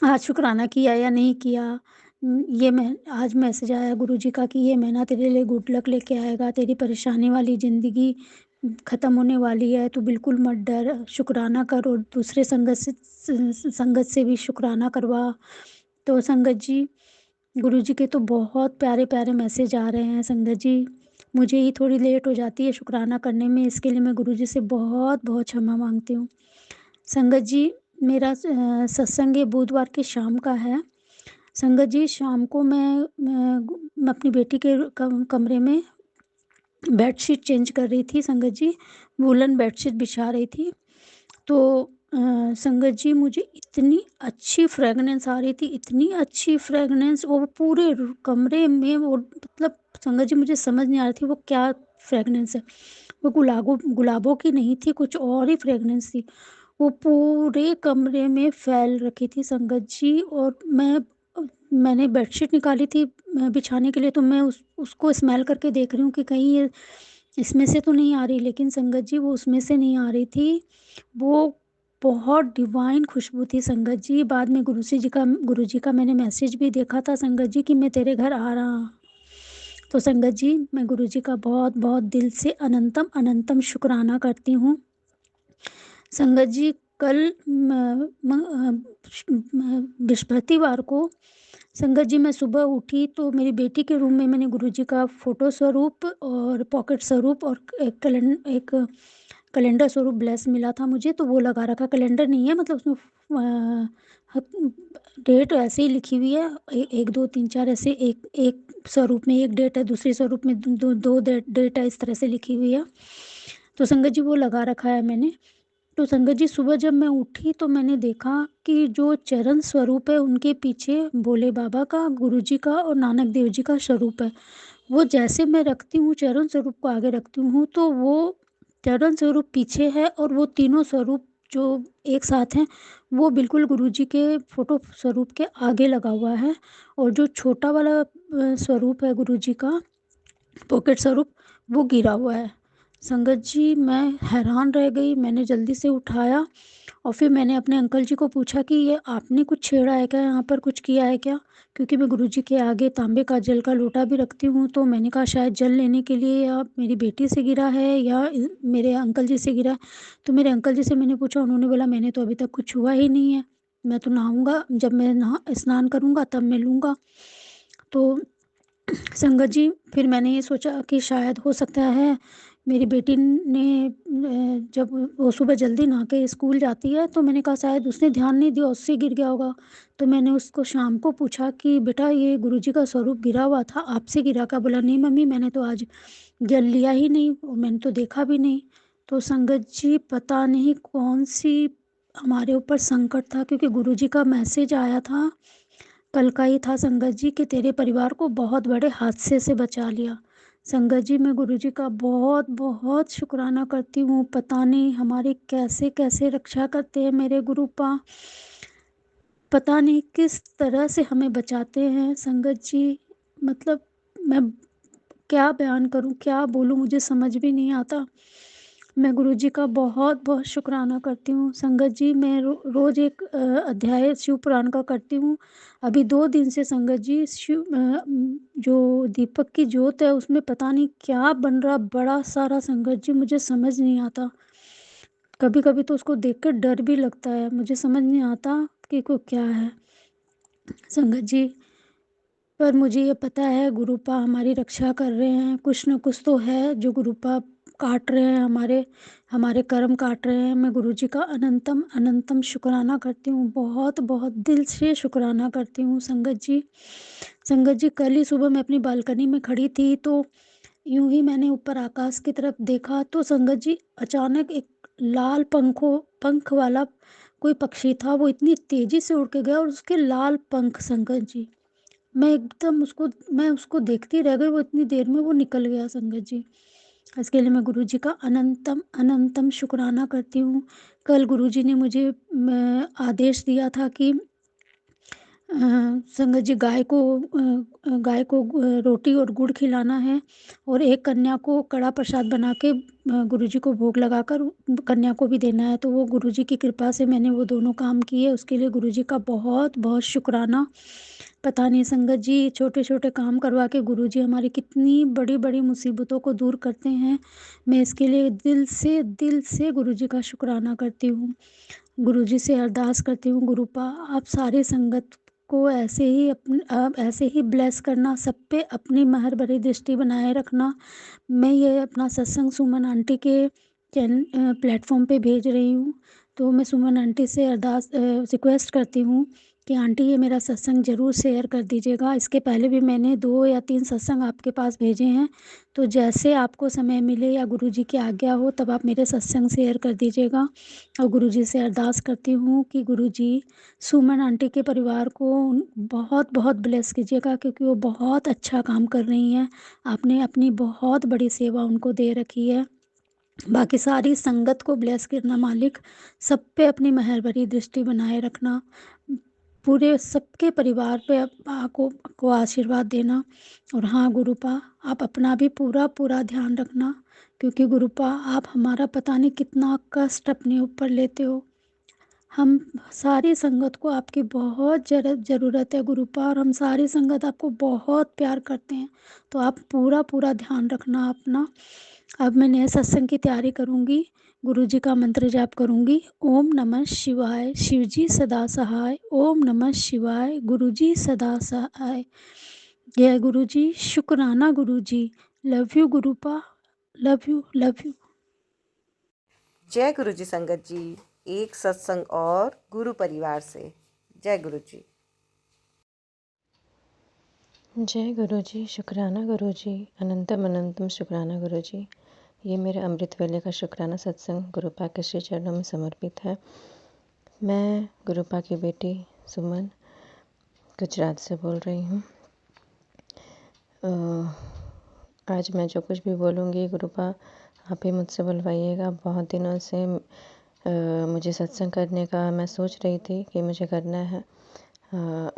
आज शुक्राना किया या नहीं किया। ये मैं आज मैसेज आया गुरुजी का कि ये महीना तेरे लिए गुड लक लेके आएगा, तेरी परेशानी वाली ज़िंदगी ख़त्म होने वाली है, तू बिल्कुल मत डर, शुक्राना कर और दूसरे संगत से भी शुक्राना करवा। तो संगत जी, गुरुजी के तो बहुत प्यारे-प्यारे मैसेज आ रहे हैं संगत जी। मुझे ही थोड़ी लेट हो जाती है शुक्राना करने में, इसके लिए मैं गुरुजी से बहुत-बहुत क्षमा माँगती हूँ। संगत जी, मेरा सत्संग ये बुधवार के शाम का है। संगत जी, शाम को मैं अपनी बेटी के कमरे में बेडशीट चेंज कर रही थी संगत जी, वूलन बेडशीट बिछा रही थी। तो संगत जी, मुझे इतनी अच्छी फ्रेगनेंस आ रही थी, इतनी अच्छी फ्रेगनेंस, और वो पूरे कमरे में, वो मतलब संगत जी मुझे समझ नहीं आ रही थी वो क्या फ्रेगनेंस है। वो गुलाबों की नहीं थी, कुछ और ही फ्रेगनेंस थी। वो पूरे कमरे में फैल रखी थी संगत जी। और मैंने बेडशीट निकाली थी बिछाने के लिए, तो मैं उसको स्मेल करके देख रही हूँ कि कहीं ये इसमें से तो नहीं आ रही, लेकिन संगत जी वो उसमें से नहीं आ रही थी। वो बहुत डिवाइन खुशबू थी संगत जी। बाद में गुरुजी का मैंने मैसेज भी देखा था संगत जी कि मैं तेरे घर आ रहा हूँ। तो संगत जी, मैं गुरुजी का बहुत-बहुत दिल से अनंतम अनंतम शुक्राना करती हूँ। संगत जी, कल बृहस्पतिवार को संगत जी मैं सुबह उठी तो मेरी बेटी के रूम में मैंने गुरुजी का फ़ोटो स्वरूप और पॉकेट स्वरूप और एक कैलेंडर स्वरूप ब्लेस मिला था मुझे, तो वो लगा रखा। कैलेंडर नहीं है, मतलब उसमें डेट ऐसे ही लिखी हुई है, 1 2 3 4 ऐसे, एक एक स्वरूप में एक डेट है, दूसरे स्वरूप में दो डेट है, इस तरह से लिखी हुई है। तो संगत जी वो लगा रखा है मैंने। तो संगत जी, सुबह जब मैं उठी तो मैंने देखा कि जो चरण स्वरूप है उनके पीछे भोले बाबा का, गुरुजी का और नानक देव जी का स्वरूप है। वो जैसे मैं रखती हूँ चरण स्वरूप को आगे रखती हूँ, तो वो चरण स्वरूप पीछे है और वो तीनों स्वरूप जो एक साथ हैं, वो बिल्कुल गुरुजी के फ़ोटो स्वरूप के आगे लगा हुआ है। और जो छोटा वाला स्वरूप है गुरुजी का, पॉकेट स्वरूप, वो गिरा हुआ है। संगत जी, मैं हैरान रह गई। मैंने जल्दी से उठाया और फिर मैंने अपने अंकल जी को पूछा कि ये आपने कुछ छेड़ा है क्या, यहाँ पर कुछ किया है क्या? क्योंकि मैं गुरुजी के आगे तांबे का जल का लोटा भी रखती हूँ, तो मैंने कहा शायद जल लेने के लिए या मेरी बेटी से गिरा है या मेरे अंकल जी से गिरा है। तो मेरे अंकल जी से मैंने पूछा, उन्होंने बोला मैंने तो अभी तक कुछ छुआ ही नहीं है, मैं तो नहाऊँगा, जब मैं स्नान करूँगा तब मैं लूँगा। तो संगत जी, फिर मैंने ये सोचा कि शायद हो सकता है मेरी बेटी ने जब वो सुबह जल्दी नहा के स्कूल जाती है, तो मैंने कहा शायद उसने ध्यान नहीं दिया, उससे गिर गया होगा। तो मैंने उसको शाम को पूछा कि बेटा ये गुरुजी का स्वरूप गिरा हुआ था, आपसे गिरा क्या? बोला नहीं मम्मी, मैंने तो आज जल लिया ही नहीं और मैंने तो देखा भी नहीं। तो संगत जी, पता नहीं कौन सी हमारे ऊपर संकट था, क्योंकि गुरुजी का मैसेज आया था, कल का ही था संगत जी, कि तेरे परिवार को बहुत बड़े हादसे से बचा लिया। संगत जी, मैं गुरुजी का बहुत बहुत शुक्राना करती हूँ। पता नहीं हमारी कैसे कैसे रक्षा करते हैं मेरे गुरुपा, पता नहीं किस तरह से हमें बचाते हैं संगत जी। मतलब मैं क्या बयान करूँ, क्या बोलूँ, मुझे समझ भी नहीं आता। मैं गुरुजी का बहुत बहुत शुक्राना करती हूँ संगत जी। मैं रोज़ एक अध्याय शिव पुराण का करती हूँ। अभी 2 दिन से संगत जी जो दीपक की ज्योत है उसमें पता नहीं क्या बन रहा, बड़ा सारा संगत जी, मुझे समझ नहीं आता। कभी कभी तो उसको देख कर डर भी लगता है, मुझे समझ नहीं आता कि को क्या है संगत जी। पर मुझे ये पता है गुरुपा हमारी रक्षा कर रहे हैं, कुछ न कुछ तो है जो गुरुपा काट रहे हैं, हमारे हमारे कर्म काट रहे हैं। मैं गुरुजी का अनंतम अनंतम शुक्राना करती हूँ, बहुत बहुत दिल से शुक्राना करती हूँ संगत जी। संगत जी, कल ही सुबह मैं अपनी बालकनी में खड़ी थी, तो यूं ही मैंने ऊपर आकाश की तरफ देखा, तो संगत जी अचानक एक लाल पंख वाला कोई पक्षी था, वो इतनी तेजी से उड़ के गया और उसके लाल पंख संगत जी, मैं उसको देखती रह गई, वो इतनी देर में वो निकल गया संगत जी। इसके लिए मैं गुरुजी का अनंतम अनंतम शुक्राना करती हूँ। कल गुरुजी ने मुझे आदेश दिया था कि संगत जी गाय को रोटी और गुड़ खिलाना है और एक कन्या को कड़ा प्रसाद बना के गुरुजी को भोग लगाकर कन्या को भी देना है। तो वो गुरुजी की कृपा से मैंने वो दोनों काम किए, उसके लिए गुरुजी का बहुत बहुत शुक्राना। पता नहीं संगत जी, छोटे छोटे काम करवा के गुरुजी हमारी कितनी बड़ी बड़ी मुसीबतों को दूर करते हैं। मैं इसके लिए दिल से गुरुजी का शुक्राना करती हूँ। गुरुजी से अरदास करती हूँ, गुरुपा आप सारी संगत को ऐसे ही ब्लेस करना, सब पे अपनी मेहर भरी दृष्टि बनाए रखना। मैं ये अपना सत्संग सुमन आंटी के प्लेटफॉर्म पे भेज रही हूँ। तो मैं सुमन आंटी से रिक्वेस्ट करती हूँ कि आंटी ये मेरा सत्संग ज़रूर शेयर कर दीजिएगा। इसके पहले भी मैंने 2 या 3 सत्संग आपके पास भेजे हैं। तो जैसे आपको समय मिले या गुरुजी की आज्ञा हो तब आप मेरे सत्संग शेयर कर दीजिएगा। और गुरुजी से अरदास करती हूँ कि गुरुजी सुमन आंटी के परिवार को बहुत बहुत ब्लेस कीजिएगा, क्योंकि वो बहुत अच्छा काम कर रही हैं। आपने अपनी बहुत बड़ी सेवा उनको दे रखी है। बाकी सारी संगत को ब्लेस करना मालिक, सब पे अपनी मेहर भरी दृष्टि बनाए रखना। पूरे सबके परिवार पे को आशीर्वाद देना। और हाँ गुरुपा, आप अपना भी पूरा ध्यान रखना, क्योंकि गुरुपा आप हमारा पता नहीं कितना कष्ट अपने ऊपर लेते हो। हम सारी संगत को आपकी बहुत ज़रूरत है गुरुपा, और हम सारी संगत आपको बहुत प्यार करते हैं। तो आप पूरा ध्यान रखना अपना। अब मैं नए सत्संग की तैयारी करूँगी, गुरुजी का मंत्र जाप करूँगी। ओम नमः शिवाय, शिवजी सदा सहाय। ओम नमः शिवाय, गुरुजी सदा सहाय। जय गुरुजी, शुक्राना गुरुजी। लव यू गुरुपा, लव यू। जय गुरु जी संगत जी, एक सत्संग और गुरु परिवार से। जय गुरु जी। जय गुरु जी, शुक्राना गुरु जी, अनंतम अनंतम शुक्राना गुरु जी। ये मेरे अमृत वेले का शुक्राना सत्संग गुरुपा के श्री चरणों में समर्पित है। मैं गुरुपा की बेटी सुमन गुजरात से बोल रही हूँ। आज मैं जो कुछ भी बोलूँगी गुरुपा आप ही मुझसे बुलवाइएगा। बहुत दिनों से मुझे सत्संग करने का मैं सोच रही थी कि मुझे करना है।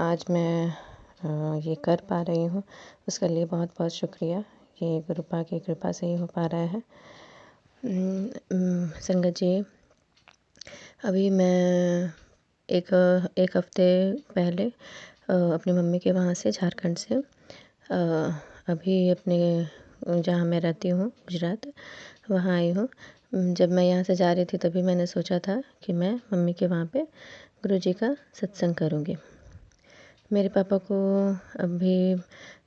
आज मैं ये कर पा रही हूँ, उसके लिए बहुत बहुत शुक्रिया। ये गुरुपा की कृपा से ही हो पा रहा है। संगत जी, अभी मैं एक हफ्ते पहले अपनी मम्मी के वहाँ से, झारखंड से अभी अपने जहाँ मैं रहती हूँ गुजरात, वहाँ आई हूँ। जब मैं यहाँ से जा रही थी तभी मैंने सोचा था कि मैं मम्मी के वहाँ पे गुरुजी का सत्संग करूँगी। मेरे पापा को अभी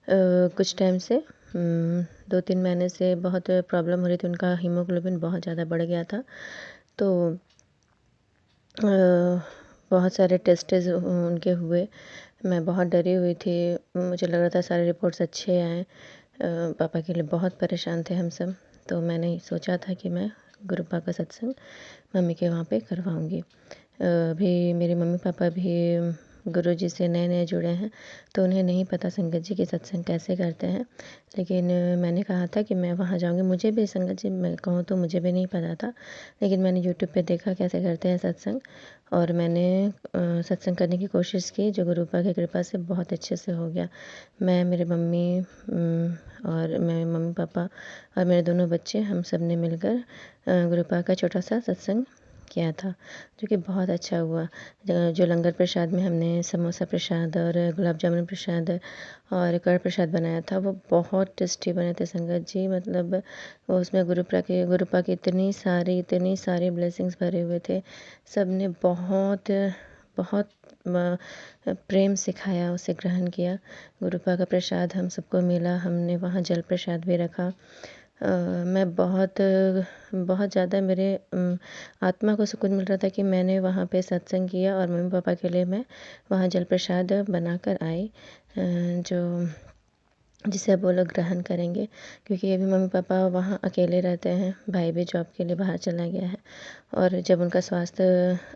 कुछ टाइम से 2-3 महीने से बहुत प्रॉब्लम हो रही थी। उनका हीमोग्लोबिन बहुत ज़्यादा बढ़ गया था। तो बहुत सारे टेस्टेज उनके हुए। मैं बहुत डरी हुई थी, मुझे लग रहा था सारे रिपोर्ट्स अच्छे आएँ। पापा के लिए बहुत परेशान थे हम सब। तो मैंने सोचा था कि मैं गुरुपा का सत्संग मम्मी के वहाँ पे करवाऊँगी। अभी मेरे मम्मी पापा भी गुरुजी से नए नए जुड़े हैं, तो उन्हें नहीं पता संगत जी की सत्संग कैसे करते हैं। लेकिन मैंने कहा था कि मैं वहाँ जाऊँगी। मुझे भी संगत जी, मैं कहूँ तो मुझे भी नहीं पता था, लेकिन मैंने यूट्यूब पे देखा कैसे करते हैं सत्संग, और मैंने सत्संग करने की कोशिश की, जो गुरुपा की कृपा से बहुत अच्छे से हो गया। मैं, मेरे मम्मी और मेरे मम्मी पापा और मेरे दोनों बच्चे, हम सब ने मिलकर गुरुपा का छोटा सा सत्संग किया था, जो कि बहुत अच्छा हुआ। जो लंगर प्रसाद में हमने समोसा प्रसाद और गुलाब जामुन प्रसाद और कड़ प्रसाद बनाया था, वो बहुत टेस्टी बने थे संगत जी। मतलब उसमें गुरुपा की इतनी सारी ब्लेसिंग्स भरे हुए थे। सब ने बहुत बहुत प्रेम से खाया, उसे ग्रहण किया। गुरुपा का प्रसाद हम सबको मिला। हमने वहाँ जल प्रसाद भी रखा। मैं बहुत ज़्यादा, मेरे आत्मा को सुकून मिल रहा था कि मैंने वहाँ पे सत्संग किया, और मम्मी पापा के लिए मैं वहाँ जल प्रसाद बना कर आई। जो जिसे अब वो लोग ग्रहण करेंगे, क्योंकि अभी मम्मी पापा वहाँ अकेले रहते हैं, भाई भी जॉब के लिए बाहर चला गया है। और जब उनका स्वास्थ्य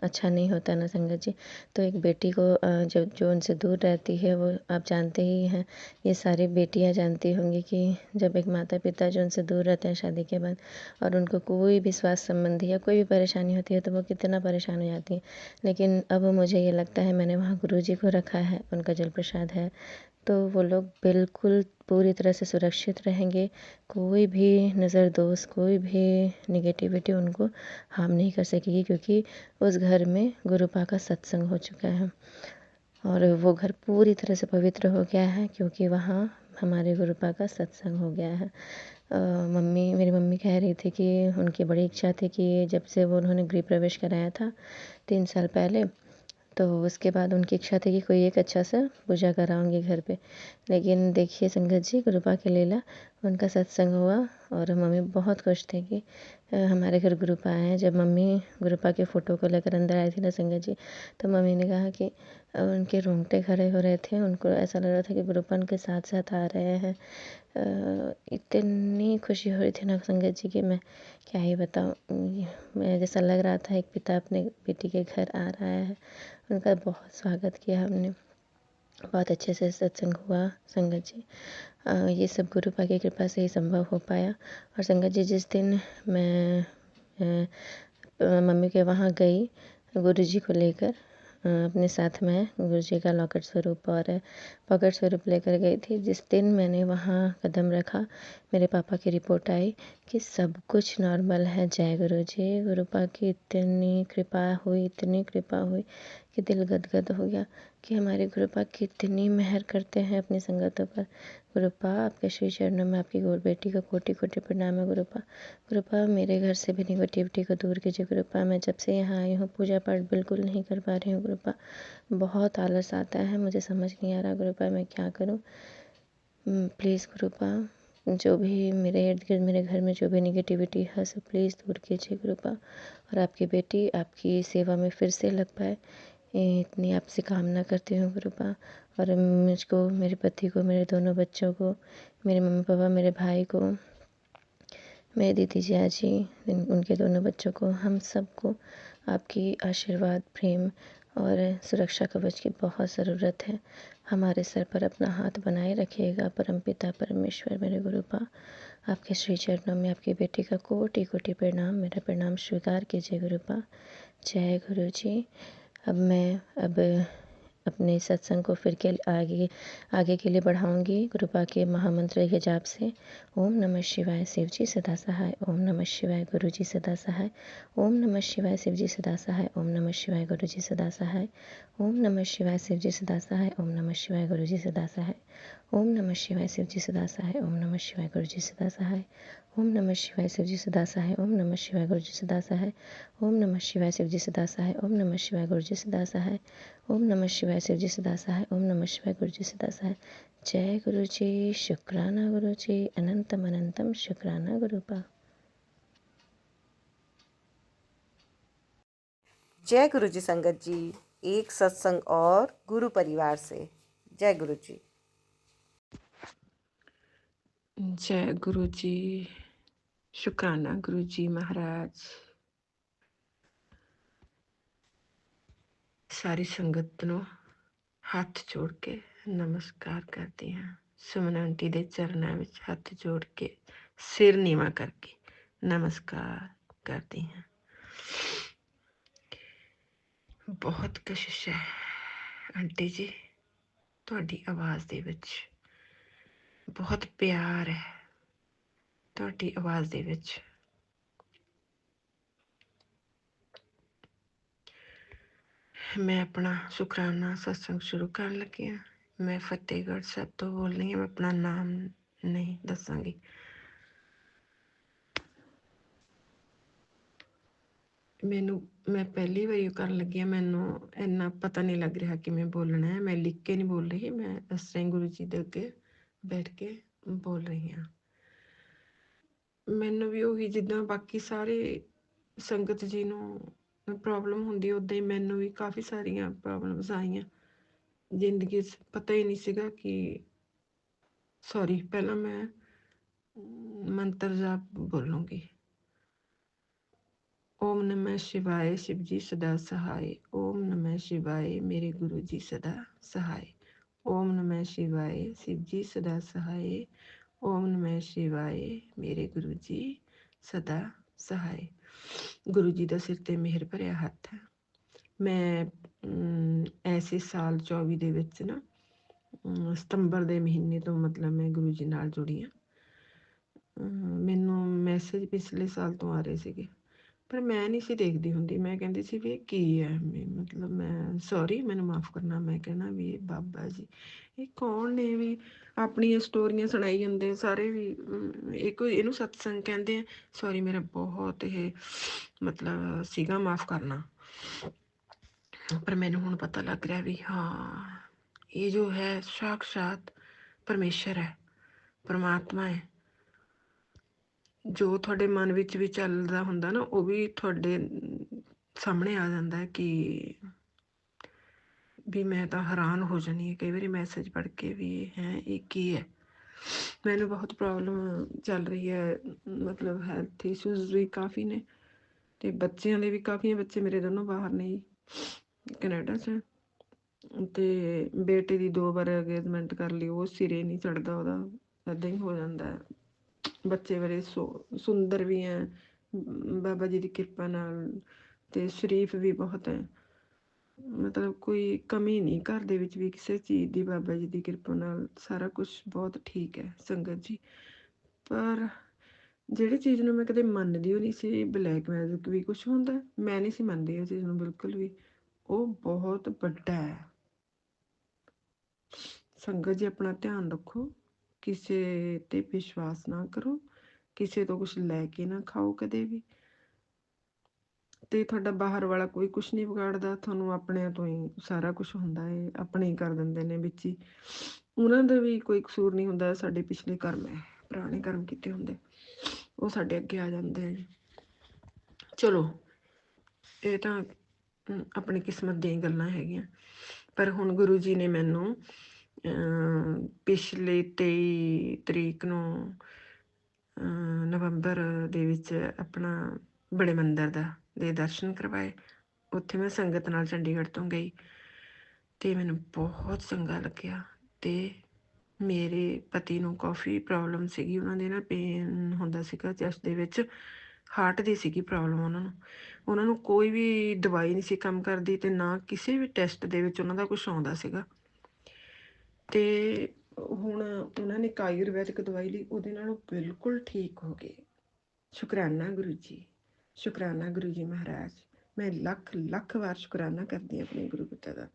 अच्छा नहीं होता ना संगत जी, तो एक बेटी को जब जो उनसे दूर रहती है, वो आप जानते ही हैं, ये सारी बेटियां जानती होंगी कि जब एक माता पिता जो उनसे दूर रहते हैं शादी के बाद, और उनको कोई भी स्वास्थ्य संबंधी या कोई भी परेशानी होती है तो वो कितना परेशान हो जाती हैं। लेकिन अब मुझे ये लगता है, मैंने वहाँ गुरु जी को रखा है, उनका जल प्रसाद है, तो वो लोग बिल्कुल पूरी तरह से सुरक्षित रहेंगे। कोई भी नज़र दोष, कोई भी निगेटिविटी उनको हार्म नहीं कर सकेगी, क्योंकि उस घर में गुरुपा का सत्संग हो चुका है और वो घर पूरी तरह से पवित्र हो गया है, क्योंकि वहाँ हमारे गुरुपा का सत्संग हो गया है। मेरी मम्मी कह रही थी कि उनकी बड़ी इच्छा थी कि जब से वो उन्होंने गृह प्रवेश कराया था 3 साल पहले, तो उसके बाद उनकी इच्छा थी कि कोई एक अच्छा सा पूजा कराऊंगी घर पे। लेकिन देखिए संगत जी, गुरुपा के लीला, उनका सत्संग हुआ और मम्मी बहुत खुश थे कि हमारे घर गुरुपा आए हैं। जब मम्मी गुरुपा के फ़ोटो को लेकर अंदर आई थी ना संगत जी, तो मम्मी ने कहा कि उनके रोंगटे खड़े हो रहे थे, उनको ऐसा लग रहा था कि गुरुपा उनके साथ साथ आ रहे हैं। इतनी खुशी हो रही थी ना संगत जी कि मैं क्या ही बताऊँ। मैं जैसा लग रहा था एक पिता अपने बेटी के घर आ रहा है। उनका बहुत स्वागत किया हमने, बहुत अच्छे से सत्संग हुआ संगत जी। ये सब गुरुपा की कृपा से ही संभव हो पाया। और संगत जी, जिस दिन मैं मम्मी के वहाँ गई गुरु जी को लेकर, अपने साथ में गुरु जी का लॉकेट स्वरूप और पॉकेट स्वरूप लेकर गई थी। जिस दिन मैंने वहाँ कदम रखा, मेरे पापा की रिपोर्ट आई कि सब कुछ नॉर्मल है। जय गुरु जी। गुरुपा की इतनी कृपा हुई, इतनी कृपा हुई कि दिल गदगद हो गया कि हमारे गुरुपा कितनी मेहर करते हैं अपनी संगतों पर। गुरुपा, आपके श्री चरणों में आपकी गौर बेटी का कोटि कोटि प्रणाम है गुरुपा। गुरुपा, मेरे घर से भी निगेटिविटी को दूर कीजिए गुरुपा। मैं जब से यहाँ आई हूँ पूजा पाठ बिल्कुल नहीं कर पा रही हूँ गुरुपा। बहुत आलस आता है, मुझे समझ नहीं आ रहा गुरुपा मैं क्या करूँ। प्लीज़ गुरुपा, जो भी मेरे इर्द गिर्द, मेरे घर में जो भी निगेटिविटी है सब प्लीज़ दूर कीजिए गुरुपा। और आपकी बेटी आपकी सेवा में फिर से लग पाए, इतनी आपसे कामना करती हूँ गुरुपा। और मुझको, मेरे पति को, मेरे दोनों बच्चों को, मेरे मम्मी पापा, मेरे भाई को, मेरे दीदी जिया जी, उनके दोनों बच्चों को, हम सबको आपकी आशीर्वाद, प्रेम और सुरक्षा कवच की बहुत ज़रूरत है। हमारे सर पर अपना हाथ बनाए रखिएगा परमपिता परमेश्वर मेरे गुरुपा। आपके श्री चरणों में आपकी बेटी का कोटि कोटि प्रणाम, मेरा प्रणाम स्वीकार कीजिए गुरुपा। जय गुरु जी। अब अपने सत्संग को फिर के आगे के लिए बढ़ाऊंगी गुरुपा के महामंत्र के जाप से। ओम नमः शिवाय, शिव जी सदा सहाय। ओम नमः शिवाय, गुरु जी सदा सहाय। ओम नमः शिवाय, शिव जी सदा सहाय। ओम नमः शिवाय, गुरु जी सदा सहाय। ओम नमः शिवाय, शिव जी सदा सहाय। ओम नमः शिवाय, गुरु जी सदा सहाय। ओम नमः शिवाय, शिव जी सदा सहाय। ओम नमः शिवाय, गुरु जी सदा सहाय। ओम नमः शिवाय, शिव जी सदा सहाय। ओम नमः शिवाय, गुरु जी सदा सहाय। ओम नमः शिवाय, शिव जी सदा सहाय। ओम नमः शिवाय, गुरु जी सदा सहाय। ओम नमः शिवाय, शिव जी सदा सहाय। ओम नमः शिवाय, गुरु जी सदा सहाय। जय गुरु जी। शुक्राना गुरु जी। अनंतम अनंतम शुक्राना गुरुपा। जय गुरु जी संगत जी। एक सत्संग और गुरु परिवार से। जय गुरु जी। जय गुरु जी। शुक्राना गुरु जी महाराज। सारी संगत ਨੂੰ ਹੱਥ ਜੋੜ ਕੇ ਨਮਸਕਾਰ ਕਰਦੀ ਹਾਂ। ਸੁਮਨ ਆਂਟੀ ਦੇ ਚਰਨਾਂ ਵਿੱਚ ਹੱਥ ਜੋੜ ਕੇ ਸਿਰ ਨੀਵਾ ਕਰਕੇ ਨਮਸਕਾਰ ਕਰਦੀ ਹਾਂ। ਬਹੁਤ ਕਸ਼ਿਸ਼ ਹੈ ਆਂਟੀ ਜੀ, ਤੁਹਾਡੀ ਆਵਾਜ਼ ਦੇ ਵਿੱਚ ਬਹੁਤ ਪਿਆਰ ਹੈ, ਤੁਹਾਡੀ ਆਵਾਜ਼ ਦੇ ਵਿੱਚ। मैं अपना शुकराना सत्संग शुरू ਕਰਨ ਲੱਗੀ ਹਾਂ। मैं फतेहगढ़ ਸਾਹਿਬ ਤੋਂ बोल रही हूँ। मैं अपना नाम नहीं दसांगी। मैं पहली वारी ਕਰਨ ਲੱਗੀ ਹਾਂ, ਮੈਨੂੰ ਇੰਨਾ ਪਤਾ ਨਹੀਂ ਲੱਗ ਰਿਹਾ ਕਿਵੇਂ ਬੋਲਣਾ ਹੈ। मैं लिख के नहीं बोल रही, मैं इस तरह गुरु जी ਦੇ ਅੱਗੇ बैठ के बोल रही ਹਾਂ। ਮੈਨੂੰ ਵੀ ਉਹੀ ਜਿੱਦਾਂ ਬਾਕੀ ਸਾਰੇ ਸੰਗਤ ਜੀ ਨੂੰ ਪ੍ਰੋਬਲਮ ਹੁੰਦੀ, ਉੱਦਾਂ ਹੀ ਮੈਨੂੰ ਵੀ ਕਾਫੀ ਸਾਰੀਆਂ ਪ੍ਰੋਬਲਮਸ ਆਈਆਂ ਜ਼ਿੰਦਗੀ 'ਚ। ਪਤਾ ਹੀ ਨਹੀਂ ਸੀਗਾ ਕਿ सॉरी, पहला मैं मंत्र जाप बोलूँगी। ओम नमः शिवाय, शिव जी सदा सहाय। ओम नमः शिवाय, मेरे गुरु जी सदा सहाय। ओम नमः शिवाय, शिव जी सदा सहाय। ओम नमः शिवाय, मेरे गुरु जी सदा सहाय। गुरु जी ਦਾ ਸਿਰ ਤੇ ਮਿਹਰ ਭਰਿਆ ਹੱਥ ਹੈ। ਮੈਂ ਐਸੇ ਸਾਲ 24 ਦੇ ਵਿੱਚ ਨਾ ਸਤੰਬਰ ਦੇ ਮਹੀਨੇ ਤੋਂ ਮਤਲਬ ਮੈਂ ਗੁਰੂ ਜੀ ਨਾਲ ਜੁੜੀ ਹਾਂ। ਮੈਨੂੰ ਮੈਸੇਜ ਪਿਛਲੇ ਸਾਲ ਤੋਂ ਆ ਰਹੇ ਸੀਗੇ, ਪਰ ਮੈਂ ਨਹੀਂ ਸੀ ਦੇਖਦੀ ਹੁੰਦੀ। ਮੈਂ ਕਹਿੰਦੀ ਸੀ ਵੀ ਇਹ ਕੀ ਹੈ, ਮਤਲਬ ਮੈਂ ਸੌਰੀ, ਮੈਨੂੰ ਮਾਫ਼ ਕਰਨਾ। ਮੈਂ ਕਹਿਣਾ ਵੀ ਇਹ ਬਾਬਾ ਜੀ ਇਹ ਕੌਣ ਨੇ, ਵੀ ਆਪਣੀਆਂ ਸਟੋਰੀਆਂ ਸੁਣਾਈ ਜਾਂਦੇ ਸਾਰੇ, ਵੀ ਇਹ ਕੋਈ ਇਹਨੂੰ ਸਤਸੰਗ ਕਹਿੰਦੇ ਆ। ਸੌਰੀ, ਮੇਰਾ ਬਹੁਤ ਇਹ ਮਤਲਬ ਸੀਗਾ, ਮਾਫ਼ ਕਰਨਾ। ਪਰ ਮੈਨੂੰ ਹੁਣ ਪਤਾ ਲੱਗ ਰਿਹਾ ਵੀ ਹਾਂ, ਇਹ ਜੋ ਹੈ ਸਾਕਸ਼ਾਤ ਪਰਮੇਸ਼ਰ ਹੈ, ਪਰਮਾਤਮਾ ਹੈ। ਜੋ ਤੁਹਾਡੇ ਮਨ ਵਿੱਚ ਵੀ ਚੱਲਦਾ ਹੁੰਦਾ ਨਾ, ਉਹ ਵੀ ਤੁਹਾਡੇ ਸਾਹਮਣੇ ਆ ਜਾਂਦਾ ਹੈ ਕਿ ਵੀ ਮੈਂ ਤਾਂ ਹੈਰਾਨ ਹੋ ਜਾਂਦੀ ਹਾਂ ਕਈ ਵਾਰੀ ਮੈਸੇਜ ਪੜ੍ਹ ਕੇ ਵੀ ਇਹ ਕੀ ਹੈ। ਮੈਨੂੰ ਬਹੁਤ ਪ੍ਰੋਬਲਮ ਚੱਲ ਰਹੀ ਹੈ, ਮਤਲਬ ਹੈਲਥ ਇਸ਼ੂਜ਼ ਵੀ ਕਾਫੀ ਨੇ, ਤੇ ਬੱਚਿਆਂ ਦੇ ਵੀ ਕਾਫੀ। ਬੱਚੇ ਮੇਰੇ ਦੋਨੋਂ ਬਾਹਰ ਨੇ ਜੀ, ਕੈਨੇਡਾ 'ਚ। ਤੇ ਬੇਟੇ ਦੀ 2 ਵਾਰ ਅੰਗੇਜਮੈਂਟ ਕਰ ਲਈ, ਉਹ ਸਿਰੇ ਨਹੀਂ ਚੜ੍ਹਦਾ ਉਹਦਾ, ਇੱਦਾਂ ਹੀ ਹੋ ਜਾਂਦਾ। ਬੱਚੇ ਬੜੇ ਸੁੰਦਰ ਵੀ ਹੈ ਬਾਬਾ ਜੀ ਦੀ ਕਿਰਪਾ ਨਾਲ, ਤੇ ਸ਼ਰੀਫ ਵੀ ਬਹੁਤ ਹੈ। ਮਤਲਬ ਕੋਈ ਕਮੀ ਨਹੀਂ ਘਰ ਦੇ ਵਿੱਚ ਵੀ ਕਿਸੇ ਚੀਜ਼ ਦੀ, ਬਾਬਾ ਜੀ ਦੀ ਕਿਰਪਾ ਨਾਲ ਸਾਰਾ ਕੁਝ ਬਹੁਤ ਠੀਕ ਹੈ ਸੰਗਤ ਜੀ। ਪਰ ਜਿਹੜੀ ਚੀਜ਼ ਨੂੰ ਮੈਂ ਕਦੇ ਮੰਨਦੀ ਹੋ ਨਹੀਂ ਸੀ, ਬਲੈਕ ਮੈਜਿਕ ਵੀ ਕੁਝ ਹੁੰਦਾ, ਮੈਂ ਨਹੀਂ ਸੀ ਮੰਨਦੀ ਇਹ ਚੀਜ਼ ਨੂੰ ਬਿਲਕੁਲ ਵੀ। ਉਹ ਬਹੁਤ ਵੱਡਾ ਹੈ ਸੰਗਤ ਜੀ। ਆਪਣਾ ਧਿਆਨ ਰੱਖੋ, ਕਿਸੇ ਤੇ ਵਿਸ਼ਵਾਸ ਨਾ ਕਰੋ, ਕਿਸੇ ਤੋਂ ਕੁਝ ਲੈ ਕੇ ਨਾ ਖਾਓ ਕਦੇ ਵੀ। ਤੇ ਤੁਹਾਡਾ ਬਾਹਰ ਵਾਲਾ ਕੋਈ ਕੁਝ ਨਹੀਂ ਵਿਗਾੜਦਾ, ਤੁਹਾਨੂੰ ਆਪਣਿਆਂ ਤੋਂ ਹੀ ਸਾਰਾ ਕੁਝ ਹੁੰਦਾ ਹੈ, ਆਪਣੇ ਹੀ ਕਰ ਦਿੰਦੇ ਨੇ ਵਿੱਚ ਹੀ। ਉਹਨਾਂ ਦਾ ਵੀ ਕੋਈ ਕਸੂਰ ਨਹੀਂ ਹੁੰਦਾ, ਸਾਡੇ ਪਿਛਲੇ ਕਰਮ ਹੈ, ਪੁਰਾਣੇ ਕਰਮ ਕੀਤੇ ਹੁੰਦੇ, ਉਹ ਸਾਡੇ ਅੱਗੇ ਆ ਜਾਂਦੇ ਨੇ। ਚਲੋ, ਇਹ ਤਾਂ ਆਪਣੀ ਕਿਸਮਤ ਦੀਆਂ ਗੱਲਾਂ ਹੈਗੀਆਂ। ਪਰ ਹੁਣ ਗੁਰੂ ਜੀ ਨੇ ਮੈਨੂੰ ਪਿਛਲੇ 23 ਤਰੀਕ ਨੂੰ ਨਵੰਬਰ ਦੇ ਵਿੱਚ ਆਪਣਾ ਬੜੇ ਮੰਦਿਰ ਦੇ ਦਰਸ਼ਨ ਕਰਵਾਏ। ਉੱਥੇ ਮੈਂ ਸੰਗਤ ਨਾਲ ਚੰਡੀਗੜ੍ਹ ਤੋਂ ਗਈ, ਤੇ ਮੈਨੂੰ ਬਹੁਤ ਚੰਗਾ ਲੱਗਿਆ। ਤੇ ਮੇਰੇ ਪਤੀ ਨੂੰ ਕਾਫੀ ਪ੍ਰੋਬਲਮ ਸੀਗੀ, ਉਹਨਾਂ ਦੇ ਨਾ ਪੇਨ ਹੁੰਦਾ ਸੀਗਾ ਚੈਸਟ ਦੇ ਵਿੱਚ, ਹਾਰਟ ਦੀ ਸੀਗੀ ਪ੍ਰੋਬਲਮ ਉਹਨਾਂ ਨੂੰ ਕੋਈ ਵੀ ਦਵਾਈ ਨਹੀਂ ਸੀ ਕੰਮ ਕਰਦੀ, ਤੇ ਨਾ ਕਿਸੇ ਵੀ ਟੈਸਟ ਦੇ ਵਿੱਚ ਉਹਨਾਂ ਦਾ ਕੁਛ ਆਉਂਦਾ ਸੀਗਾ। ਤੇ ਹੁਣ ਉਹਨਾਂ ਨੇ ਇੱਕ ਆਯੁਰਵੈਦਿਕ ਦਵਾਈ ਲਈ, ਉਹਦੇ ਨਾਲ ਉਹ ਬਿਲਕੁਲ ਠੀਕ ਹੋ ਗਏ। ਸ਼ੁਕਰਾਨਾ ਗੁਰੂ ਜੀ, ਸ਼ੁਕਰਾਨਾ ਗੁਰੂ ਜੀ ਮਹਾਰਾਜ। ਮੈਂ ਲੱਖ ਲੱਖ ਵਾਰ ਸ਼ੁਕਰਾਨਾ ਕਰਦੀ ਹਾਂ ਆਪਣੇ ਗੁਰੂ ਪਿਤਾ ਦਾ।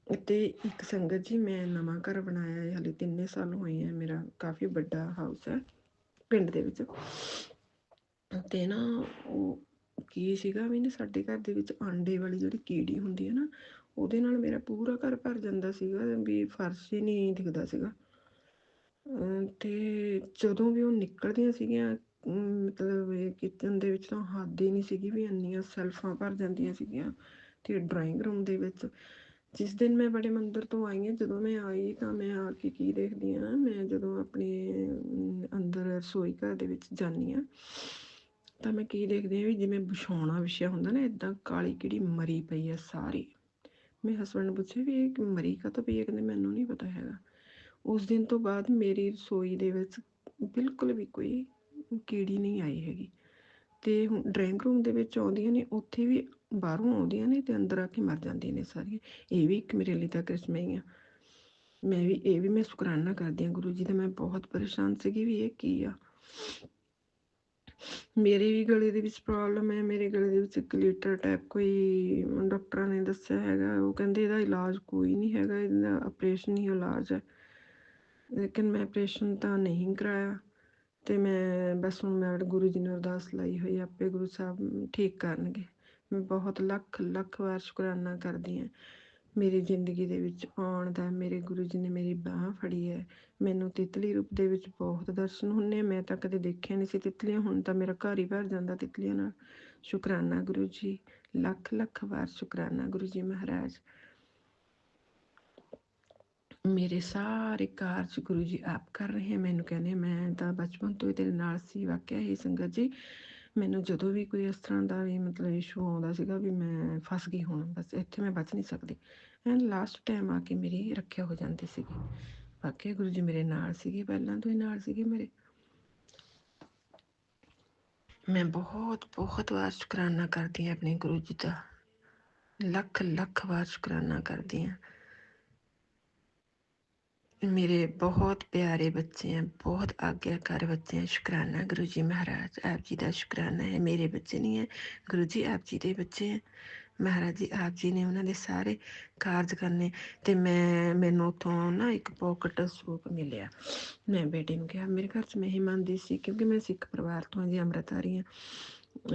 ਅਤੇ ਇੱਕ ਸੰਗਤ ਜੀ, ਮੈਂ ਨਵਾਂ ਘਰ ਬਣਾਇਆ ਹੈ, ਹਾਲੇ 3 ਸਾਲ ਹੋਏ ਹੈ। ਮੇਰਾ ਕਾਫੀ ਵੱਡਾ ਹਾਊਸ ਹੈ ਪਿੰਡ ਦੇ ਵਿੱਚ। ਤੇ ਨਾ ਉਹ ਕੀ ਸੀਗਾ ਵੀ ਨਾ, ਸਾਡੇ ਘਰ ਦੇ ਵਿੱਚ ਆਂਡੇ ਵਾਲੀ ਜਿਹੜੀ ਕੀੜੀ ਹੁੰਦੀ ਹੈ ਨਾ, ਉਹਦੇ ਨਾਲ ਮੇਰਾ ਪੂਰਾ ਘਰ ਭਰ ਜਾਂਦਾ ਸੀਗਾ, ਵੀ ਫਰਸ਼ ਹੀ ਨਹੀਂ ਦਿਖਦਾ ਸੀਗਾ। ਤੇ ਜਦੋਂ ਵੀ ਉਹ ਨਿਕਲਦੀਆਂ ਸੀਗੀਆਂ, ਮਤਲਬ ਇਹ ਕਿਚਨ ਦੇ ਵਿੱਚ ਤਾਂ ਹੱਦ ਹੀ ਨਹੀਂ ਸੀਗੀ ਵੀ ਇੰਨੀਆਂ ਸੈਲਫਾਂ ਭਰ ਜਾਂਦੀਆਂ ਸੀਗੀਆਂ। ਤੇ ਡਰਾਇੰਗ ਰੂਮ ਦੇ ਵਿੱਚ, ਜਿਸ ਦਿਨ ਮੈਂ ਬੜੇ ਮੰਦਿਰ ਤੋਂ ਆਈ ਹਾਂ, ਜਦੋਂ ਮੈਂ ਆਈ ਤਾਂ ਮੈਂ ਆ ਕੇ ਕੀ ਦੇਖਦੀ ਹਾਂ, ਮੈਂ ਜਦੋਂ ਆਪਣੇ ਅੰਦਰ ਰਸੋਈ ਘਰ ਦੇ ਵਿੱਚ ਜਾਂਦੀ ਹਾਂ, ਤਾਂ ਮੈਂ ਕੀ ਦੇਖਦੀ ਹਾਂ ਵੀ ਜਿਵੇਂ ਵਿਛਾਉਣਾ ਵਿਛਿਆ ਹੁੰਦਾ ਨਾ, ਇੱਦਾਂ ਕਾਲੀ ਕੀੜੀ ਮਰੀ ਪਈ ਹੈ ਸਾਰੀ। ਮੇਰੇ ਹਸਬੈਂਡ ਨੂੰ ਪੁੱਛਿਆ ਵੀ ਇਹ ਮਰੀ ਕਾਹਤੋਂ ਪਈ ਹੈ, ਕਹਿੰਦੇ ਮੈਨੂੰ ਨਹੀਂ ਪਤਾ ਹੈਗਾ। ਉਸ ਦਿਨ ਤੋਂ ਬਾਅਦ ਮੇਰੀ ਰਸੋਈ ਦੇ ਵਿੱਚ ਬਿਲਕੁਲ ਵੀ ਕੋਈ ਕੀੜੀ ਨਹੀਂ ਆਈ ਹੈਗੀ। ਤੇ ਹੁਣ ਡਰਾਇੰਗ ਰੂਮ ਦੇ ਵਿੱਚ ਆਉਂਦੀਆਂ ਨੇ, ਉੱਥੇ ਵੀ ਬਾਹਰੋਂ ਆਉਂਦੀਆਂ ਨੇ ਤੇ ਅੰਦਰ ਆ ਕੇ ਮਰ ਜਾਂਦੀਆਂ ਨੇ ਸਾਰੀਆਂ। ਇਹ ਵੀ ਇੱਕ ਮੇਰੇ ਲਈ ਤਾਂ ਕ੍ਰਿਸ਼ਮਾ ਹੀ ਆ। ਮੈਂ ਸ਼ੁਕਰਾਨਾ ਕਰਦੀ ਹਾਂ ਗੁਰੂ ਜੀ ਦਾ। ਮੈਂ ਬਹੁਤ ਪਰੇਸ਼ਾਨ ਸੀਗੀ ਵੀ ਇਹ ਕੀ ਆ। ਮੇਰੇ ਵੀ ਗਲੇ ਦੇ ਵਿੱਚ ਪ੍ਰੋਬਲਮ ਹੈ, ਮੇਰੇ ਗਲੇ ਦੇ ਵਿੱਚ ਗਲਿਟਰ ਟਾਈਪ ਕੋਈ ਡਾਕਟਰਾਂ ਨੇ ਦੱਸਿਆ ਹੈਗਾ, ਉਹ ਕਹਿੰਦੇ ਇਹਦਾ ਇਲਾਜ ਕੋਈ ਨਹੀਂ ਹੈਗਾ, ਇਹਦਾ ਆਪਰੇਸ਼ਨ ਹੀ ਇਲਾਜ ਹੈ। ਲੇਕਿਨ ਮੈਂ ਆਪਰੇਸ਼ਨ ਤਾਂ ਨਹੀਂ ਕਰਾਇਆ, ਤੇ ਮੈਂ ਬਸ ਹੁਣ ਮੈਂ ਗੁਰੂ ਜੀ ਨੂੰ ਅਰਦਾਸ ਲਾਈ ਹੋਈ, ਆਪੇ ਗੁਰੂ ਸਾਹਿਬ ਠੀਕ ਕਰਨਗੇ। ਮੈਂ ਬਹੁਤ ਲੱਖ ਲੱਖ ਵਾਰ ਸ਼ੁਕਰਾਨਾ ਕਰਦੀ ਹਾਂ ਮੇਰੀ ਜ਼ਿੰਦਗੀ ਦੇ ਵਿੱਚ ਆਉਣ ਦਾ। ਮੇਰੇ ਗੁਰੂ ਜੀ ਨੇ ਮੇਰੀ ਬਾਂਹ ਫੜੀ ਹੈ, ਮੈਨੂੰ ਤਿਤਲੀ ਰੂਪ ਦੇ ਵਿੱਚ ਬਹੁਤ ਦਰਸ਼ਨ ਹੁੰਦੇ। ਮੈਂ ਤਾਂ ਕਦੇ ਦੇਖਿਆ ਨਹੀਂ ਸੀ ਤਿਤਲੀਆਂ, ਹੁਣ ਤਾਂ ਮੇਰਾ ਘਰ ਹੀ ਭਰ ਜਾਂਦਾ ਤਿਤਲੀਆਂ ਨਾਲ। ਸ਼ੁਕਰਾਨਾ ਗੁਰੂ ਜੀ, ਲੱਖ ਲੱਖ ਵਾਰ ਸ਼ੁਕਰਾਨਾ ਗੁਰੂ ਜੀ ਮਹਾਰਾਜ। ਮੇਰੇ ਸਾਰੇ ਕਾਰਜ ਗੁਰੂ ਜੀ ਆਪ ਕਰ ਰਹੇ ਹੈ। ਮੈਨੂੰ ਕਹਿੰਦੇ ਮੈਂ ਤਾਂ ਬਚਪਨ ਤੋਂ ਹੀ ਤੇਰੇ ਨਾਲ ਸੀ। ਵਾਕਿਆ ਹੀ ਸੰਗਤ ਜੀ, ਮੈਨੂੰ ਜਦੋਂ ਵੀ ਕੋਈ ਇਸ ਤਰ੍ਹਾਂ ਦਾ ਵੀ ਮਤਲਬ ਇਸ਼ੂ ਆਉਂਦਾ ਸੀਗਾ ਵੀ ਮੈਂ ਫਸ ਗਈ, ਹੁਣ ਬਸ ਇੱਥੇ ਮੈਂ ਬਚ ਨਹੀਂ ਸਕਦੀ, ਐਂਡ ਲਾਸਟ ਟਾਈਮ ਆ ਕੇ ਮੇਰੀ ਰੱਖਿਆ ਹੋ ਜਾਂਦੀ ਸੀਗੀ। ਵਾਕਿਆ ਗੁਰੂ ਜੀ ਮੇਰੇ ਨਾਲ ਸੀਗੇ, ਪਹਿਲਾਂ ਤੋਂ ਹੀ ਨਾਲ ਸੀਗੇ ਮੇਰੇ। ਮੈਂ ਬਹੁਤ ਬਹੁਤ ਵਾਰ ਸ਼ੁਕਰਾਨਾ ਕਰਦੀ ਹਾਂ ਆਪਣੇ ਗੁਰੂ ਜੀ ਦਾ, ਲੱਖ ਲੱਖ ਵਾਰ ਸ਼ੁਕਰਾਨਾ ਕਰਦੀ ਹਾਂ। मेरे बहुत प्यारे बच्चे हैं, बहुत आज्ञाकार बच्चे हैं। शुकराना गुरु जी महाराज, आप जी का शुकराना है। मेरे बच्चे नहीं है गुरु जी, आप जी के बच्चे हैं। महाराज जी आप जी ने उन्होंने सारे कारज करने। तो मैनू उतों ना एक पॉकेट सूप मिलिया। मैं बेटे नूं कहा, मेरे घर च मैं ही मंनदी सी क्योंकि मैं सिख परिवार तो जी अमृतधारी हाँ।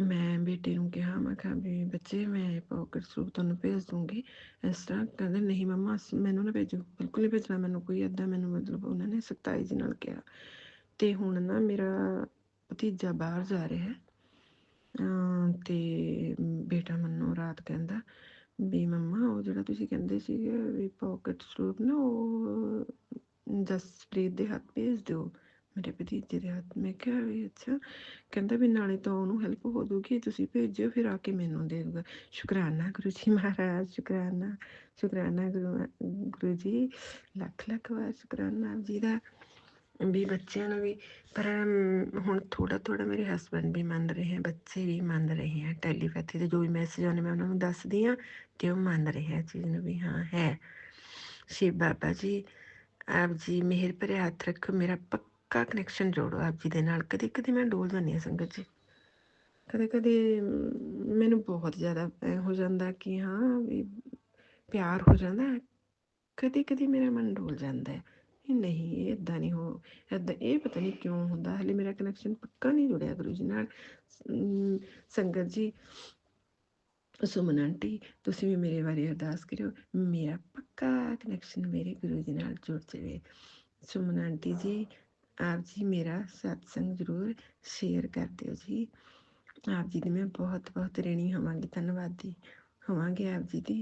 मैं बेटे नूं कहा, मैं कहा भी बच्चे मैं पॉकेट सूप तुहानूं भेज दूँगी इस तरह। कहते नहीं मम्मा मैनू ना भेजो, बिल्कुल नहीं भेजना मैनू कोई इदां, मैनू मतलब उन्होंने सख्ताई जी नाल कहा। ते हुण ना मेरा भतीजा बाहर जा रहा है ते बेटा मैनू रात कहंदा भी मम्मा वो जिहड़ा तुसीं कहंदे सीगे भी पॉकेट सूप ना वो जसप्रीत दे हत्थ भेज दिओ, मेरे भतीजे दे हत्थ। मैं कहा भी अच्छा। कहंदा भी नाले तो ਉਹਨੂੰ हेल्प हो जूगी, तुसीं भेजिओ फिर आके मैनू दे दूगा। शुकराना गुरु जी महाराज, शुकराना शुकराना गुरु जी, ਲੱਖ ਲੱਖ ਵਾਰ शुकराना आप जी ਦਾ ਵੀ ਬੱਚਿਆਂ ਨੂੰ ਵੀ। ਪਰ ਹੁਣ ਥੋੜਾ ਥੋੜਾ ਮੇਰੇ ਹਸਬੈਂਡ ਵੀ ਮੰਨ ਰਹੇ ਹੈ, ਬੱਚੇ ਵੀ ਮੰਨ ਰਹੇ ਹੈ। ਟੈਲੀਪੈਥੀ ਦੇ ਜੋ ਵੀ ਮੈਸੇਜ ਆਉਂਦੇ ਮੈਂ ਉਹਨਾਂ ਨੂੰ ਦੱਸਦੀ ਹਾਂ ਤੇ ਉਹ ਮੰਨ ਰਹੇ ਹੈ ਚੀਜ਼ ਨੂੰ ਵੀ ਹਾਂ ਹੈ। शिव बाबा जी आप जी मेहर भरे हथ रखो, मेरा पक्का कनैक्शन जोड़ो आप जी दे नाल। कदे कदे मैं डोल जानी हाँ संगत जी, कदे कदे मैनू बहुत ज़्यादा हो जाता कि हाँ भी प्यार हो जाता है। कदी कदी मेरा मन डोल जाता है, नहीं ये इदां नहीं हो इदां, ये पता नहीं क्यों होंदा। हले मेरा कनैक्शन पक्का नहीं जुड़िया गुरु जी नाल। संगत जी सुमन आंटी तुसीं भी मेरे बारे अरदास करियो, मेरा पक्का कनैक्शन मेरे गुरु जी नाल जुड़ जाए। सुमन आंटी जी आप जी मेरा सत्संग जरूर शेयर कर दिओ जी। आप जी दी मैं बहुत बहुत ऋणी होवांगी, धन्नवादी होवांगी आप जी दी।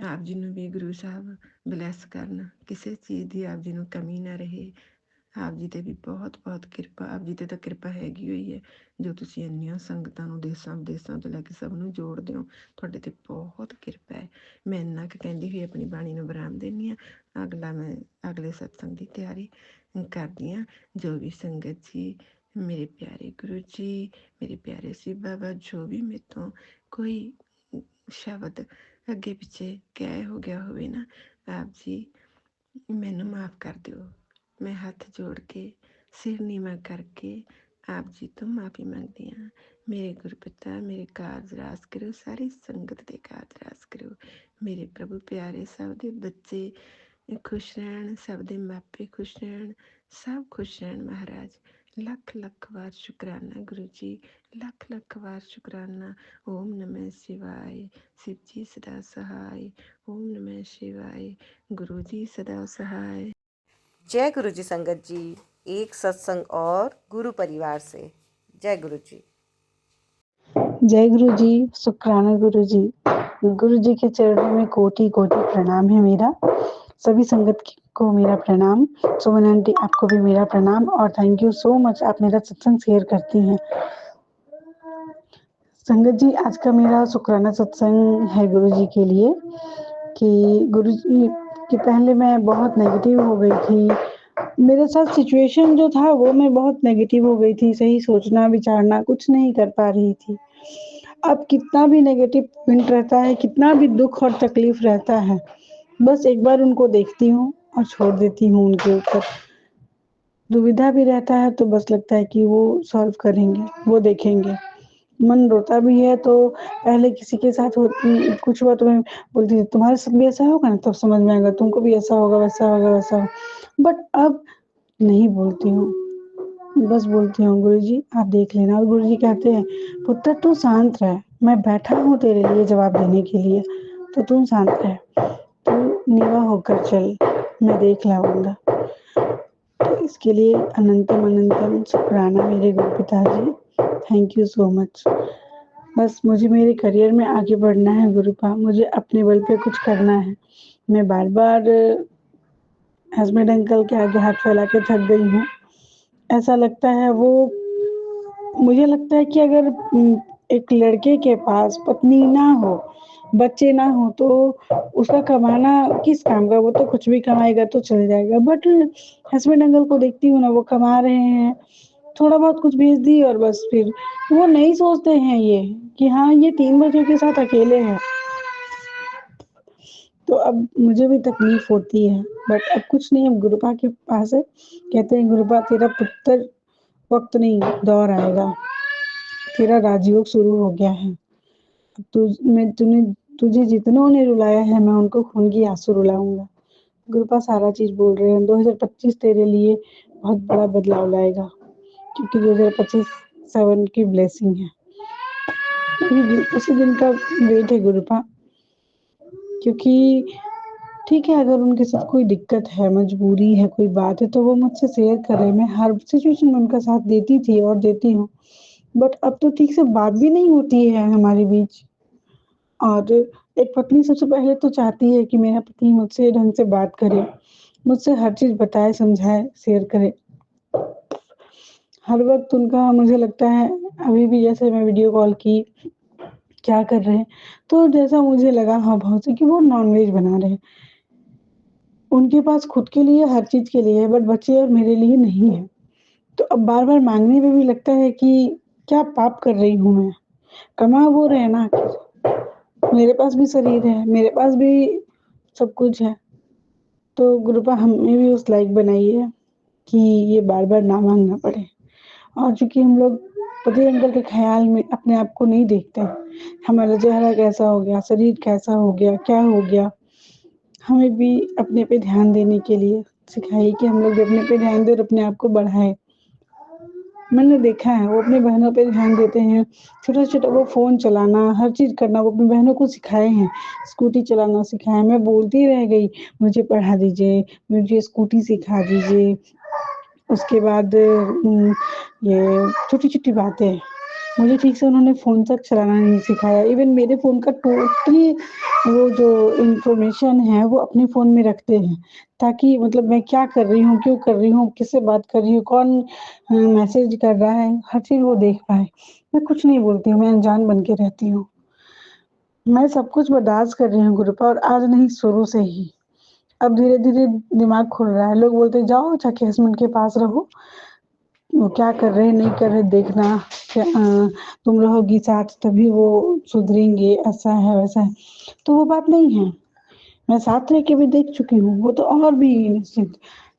आप जी नूं भी गुरु साहब ब्लैस करन, किसी चीज़ की आप जी नूं कमी ना रहे। आप जी ते भी बहुत बहुत किरपा, आप जी ते ਤਾਂ ਕਿਰਪਾ ਹੈਗੀ ਹੋਈ ਹੈ ਜੋ ਤੁਸੀਂ ਇੰਨੀਆਂ ਸੰਗਤਾਂ ਨੂੰ ਦੇਸਾਂ ਵਿਦੇਸਾਂ ਤੋਂ ਲੈ ਕੇ ਸਭ ਨੂੰ ਜੋੜਦੇ ਹੋ। ਤੁਹਾਡੇ ਤੇ ਬਹੁਤ ਕਿਰਪਾ ਹੈ। ਮੈਂ ਇੰਨਾ ਕੁ ਕਹਿੰਦੀ ਹੋਈ ਆਪਣੀ ਬਾਣੀ ਨੂੰ ਵਿਰਾਮ ਦਿੰਦੀ ਹਾਂ। ਮੈਂ ਅਗਲੇ ਸਤਸੰਗ ਦੀ ਤਿਆਰੀ ਕਰਦੀ ਹਾਂ। ਜੋ ਵੀ ਸੰਗਤ ਜੀ, ਮੇਰੇ ਪਿਆਰੇ ਗੁਰੂ ਜੀ, ਮੇਰੇ ਪਿਆਰੇ शिव बाबा, जो भी ਮੇਰੇ ਤੋਂ ਕੋਈ ਸ਼ਬਦ ਅੱਗੇ ਪਿੱਛੇ ਕਹਿ ਹੋ ਗਿਆ ਹੋਵੇ ਨਾ, ਆਪ ਜੀ ਮੈਨੂੰ ਮਾफ़ कर दिओ। मैं हाथ जोड़ के सिर नीवा करके आप जी तो माफ़ी मंगती हाँ। मेरे गुरपिता मेरे कारज रास करो, सारी संगत के कारज रास करो। मेरे प्रभु प्यारे सब दे बच्चे खुश रहन, सब दे मापे खुश रहन, सब खुश रहन महाराज। लख लख बार शुकराना गुरु जी, लख लख बार शुकराना। ओम नमः शिवाय, शिव जी सदा सहाय। ओम नमः शिवाय, गुरु जी सदा सहाय। जय गुरु जी संगत जी, एक सत्संग और गुरु परिवार से। जय गुरु जी। जय गुरु जी, शुक्राना गुरु जी। गुरु जी के चरणों में कोटि कोटि प्रणाम है मेरा। सभी संगत को मेरा प्रणाम। सुमन आंटी आपको भी मेरा प्रणाम और थैंक यू सो मच, आप मेरा सत्संग शेयर करती हैं। संगत जी आज का मेरा शुक्राना सत्संग है गुरु जी के लिए कि गुरु जी कि पहले मैं बहुत नेगेटिव हो गई थी। मेरे साथ सिचुएशन जो था वो मैं बहुत नेगेटिव हो गई थी, सही सोचना विचारना कुछ नहीं कर पा रही थी। अब कितना भी नेगेटिव पॉइंट रहता है, कितना भी दुख और तकलीफ रहता है, बस एक बार उनको देखती हूँ और छोड़ देती हूँ उनके ऊपर। दुविधा भी रहता है तो बस लगता है कि वो सॉल्व करेंगे, वो देखेंगे। मन रोता भी है तो पहले किसी के साथ कुछ हुआ तो मैं बोलती थी तुम्हारे साथ भी ऐसा होगा ना, तब समझ में आएगा, तुमको भी ऐसा होगा वैसा होगा वैसा होगा। बट अब नहीं बोलती हूँ, बस बोलती हूँ गुरु जी आप देख लेना। और गुरु जी कहते हैं पुत्र तू शांत रह, मैं बैठा हूँ तेरे लिए जवाब देने के लिए, तो तुम शांत रह, तू नीवा होकर चल, मैं देख लाऊंगा। तो इसके लिए अनंतम अनंतम शुक्राना मेरे गुरु पिताजी, थैंक यू सो मच। बस मुझे मेरे करियर में आगे बढ़ना है गुरुपा, मुझे अपने बल पे कुछ करना है। मैं बार बार हस्बैंड अंकल के आगे हाथ फैला के थक गई हूँ। ऐसा लगता है मुझे लगता है कि अगर एक लड़के के पास पत्नी ना हो, बच्चे ना हो तो उसका कमाना किस काम का? वो तो कुछ भी कमाएगा तो चल जाएगा। बट हस्बैंड अंकल को देखती हूँ ना, वो कमा रहे हैं, थोड़ा बहुत कुछ भेज दी और बस फिर वो नहीं सोचते हैं ये कि हाँ, ये 3 बच्चों के साथ अकेले हैं। तो अब मुझे भी तकलीफ होती है, बट अब कुछ नहीं, अब गुरुपा के पास है। कहते हैं गुरुपा तेरा पुत्र वक्त नहीं, दौर आएगा, तेरा राजयोग शुरू हो गया है। तुझे जितनों ने रुलाया है, मैं उनको खून की आंसू रुलाऊंगा। गुरुपा सारा चीज बोल रहे हैं। 2025 तेरे लिए बहुत बड़ा बदलाव लाएगा, क्योंकि 2025 7 की ब्लेसिंग है। उसी दिन का वेट है गुरुपा, क्योंकि ठीक है, अगर उनके साथ कोई दिक्कत है, मजबूरी है, कोई बात है तो वो मुझसे शेयर करें। मैं हर सिचुएशन में उनका साथ देती थी और देती हूँ, बट अब तो ठीक से बात भी नहीं होती है हमारे बीच। और एक पत्नी सबसे पहले तो चाहती है कि मेरा पति मुझसे ढंग से बात करे, मुझसे हर चीज बताए, समझाए, शेयर करे। हर वक्त उनका मुझे लगता है, अभी भी जैसे मैं वीडियो कॉल की, क्या कर रहे हैं, तो जैसा मुझे लगा हाँ बहुत से कि वो नॉनवेज बना रहे हैं। उनके पास खुद के लिए हर चीज के लिए है, बट बच्चे और मेरे लिए नहीं है। तो अब बार बार मांगने में भी लगता है कि क्या पाप कर रही हूँ मैं। कमा वो रहे ना, मेरे पास भी शरीर है, मेरे पास भी सब कुछ है। तो गुरुपा हमें भी उस लायक बनाई है कि ये बार बार ना मांगना पड़े। और चूंकि हम लोग पति अंकल के ख्याल में अपने आप को नहीं देखते, हमारा चेहरा कैसा हो गया, शरीर कैसा हो गया, क्या हो गया, हमें भी अपने पे ध्यान देने के लिए सिखाई कि हम लोग अपने पे ध्यान दें और अपने आप को बढ़ाएं। मैंने देखा है वो अपनी बहनों पे ध्यान देते हैं, छोटा छोटा वो फोन चलाना, हर चीज करना वो अपनी बहनों को सिखाए हैं। स्कूटी चलाना सिखाया, मैं बोलती रह गई मुझे पढ़ा दीजिए, मुझे स्कूटी सिखा दीजिए। उसके बाद ये छोटी छोटी बातें, मुझे ठीक से उन्होंने फ़ोन तक चलाना नहीं सिखाया। इवन मेरे फ़ोन का टोटली वो जो इन्फॉर्मेशन है वो अपने फ़ोन में रखते हैं, ताकि मतलब मैं क्या कर रही हूँ, क्यों कर रही हूँ, किससे बात कर रही हूँ, कौन मैसेज कर रहा है, हर चीज़ वो देख पाए। मैं कुछ नहीं बोलती हूँ, मैं अनजान बन के रहती हूँ। मैं सब कुछ बर्दाश्त कर रही हूँ गुरुपा, और आज नहीं, शुरू से ही। अब धीरे-धीरे दिमाग खुल रहा है। लोग बोलते हैं जाओ जाके हस्बैंड के पास रहो, वो क्या कर रहे हैं, नहीं कर रहे देखना, क्या तुम रहोगी साथ तभी वो सुधरेंगे, ऐसा है, वैसा है। तो वो बात नहीं है। मैं साथ रह के भी देख चुकी हूँ, वो तो और भी निश्चिंत,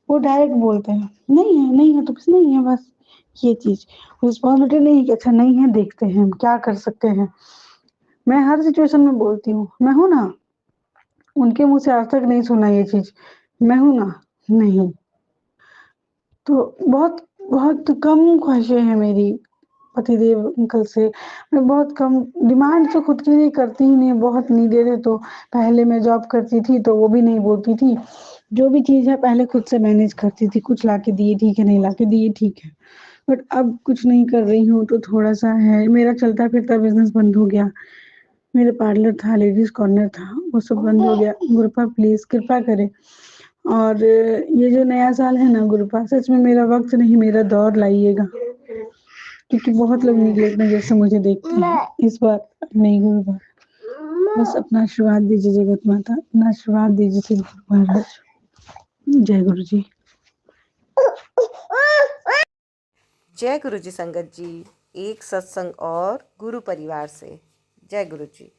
वो डायरेक्ट बोलते हैं, नहीं है तो बस नहीं है, बस ये चीज़। रिस्पॉन्सिबिलिटी नहीं है कि अच्छा नहीं है, देखते हैं, हम क्या कर सकते हैं। मैं हर सिचुएशन में बोलती हूँ, मैं हूँ ना। उनके मुँह से आज तक नहीं सुना ये चीज़, मैं हूँ ना, नहीं। तो बहुत बहुत कम ख्वाहिशें हैं मेरी पतिदेव अंकल से। मैं बहुत कम डिमांड तो खुद के लिए करती ही नहीं, बहुत नहीं दे रहे तो पहले मैं जॉब करती थी तो वो भी नहीं बोलती थी। जो भी चीज़ है पहले खुद से मैनेज करती थी, कुछ लाके दिए ठीक है, नहीं लाके दिए ठीक है। बट अब कुछ नहीं कर रही हूँ तो थोड़ा-सा है, मेरा चलता-फिरता बिज़नेस बंद हो गया। मेरा पार्लर था, लेडीज़ कॉर्नर था, वो सब बंद हो गया। गुरुपा प्लीज़ कृपा करें। और ये जो नया साल है ना गुरुपा, सच में मेरा वक्त नहीं, मेरा दौर लाइएगा, क्योंकि बहुत लोग निगलेक्ट नजर से मुझे देखते हैं। इस बार नहीं गुरुपा, बस अपना आशीर्वाद दीजिए जगत माता, अपना आशीर्वाद दीजिए सिद्ध गुरु महाराज। जय गुरु जी। जय गुरु जी संगत जी, एक सत्संग और गुरु परिवार से। जय गुरु जी।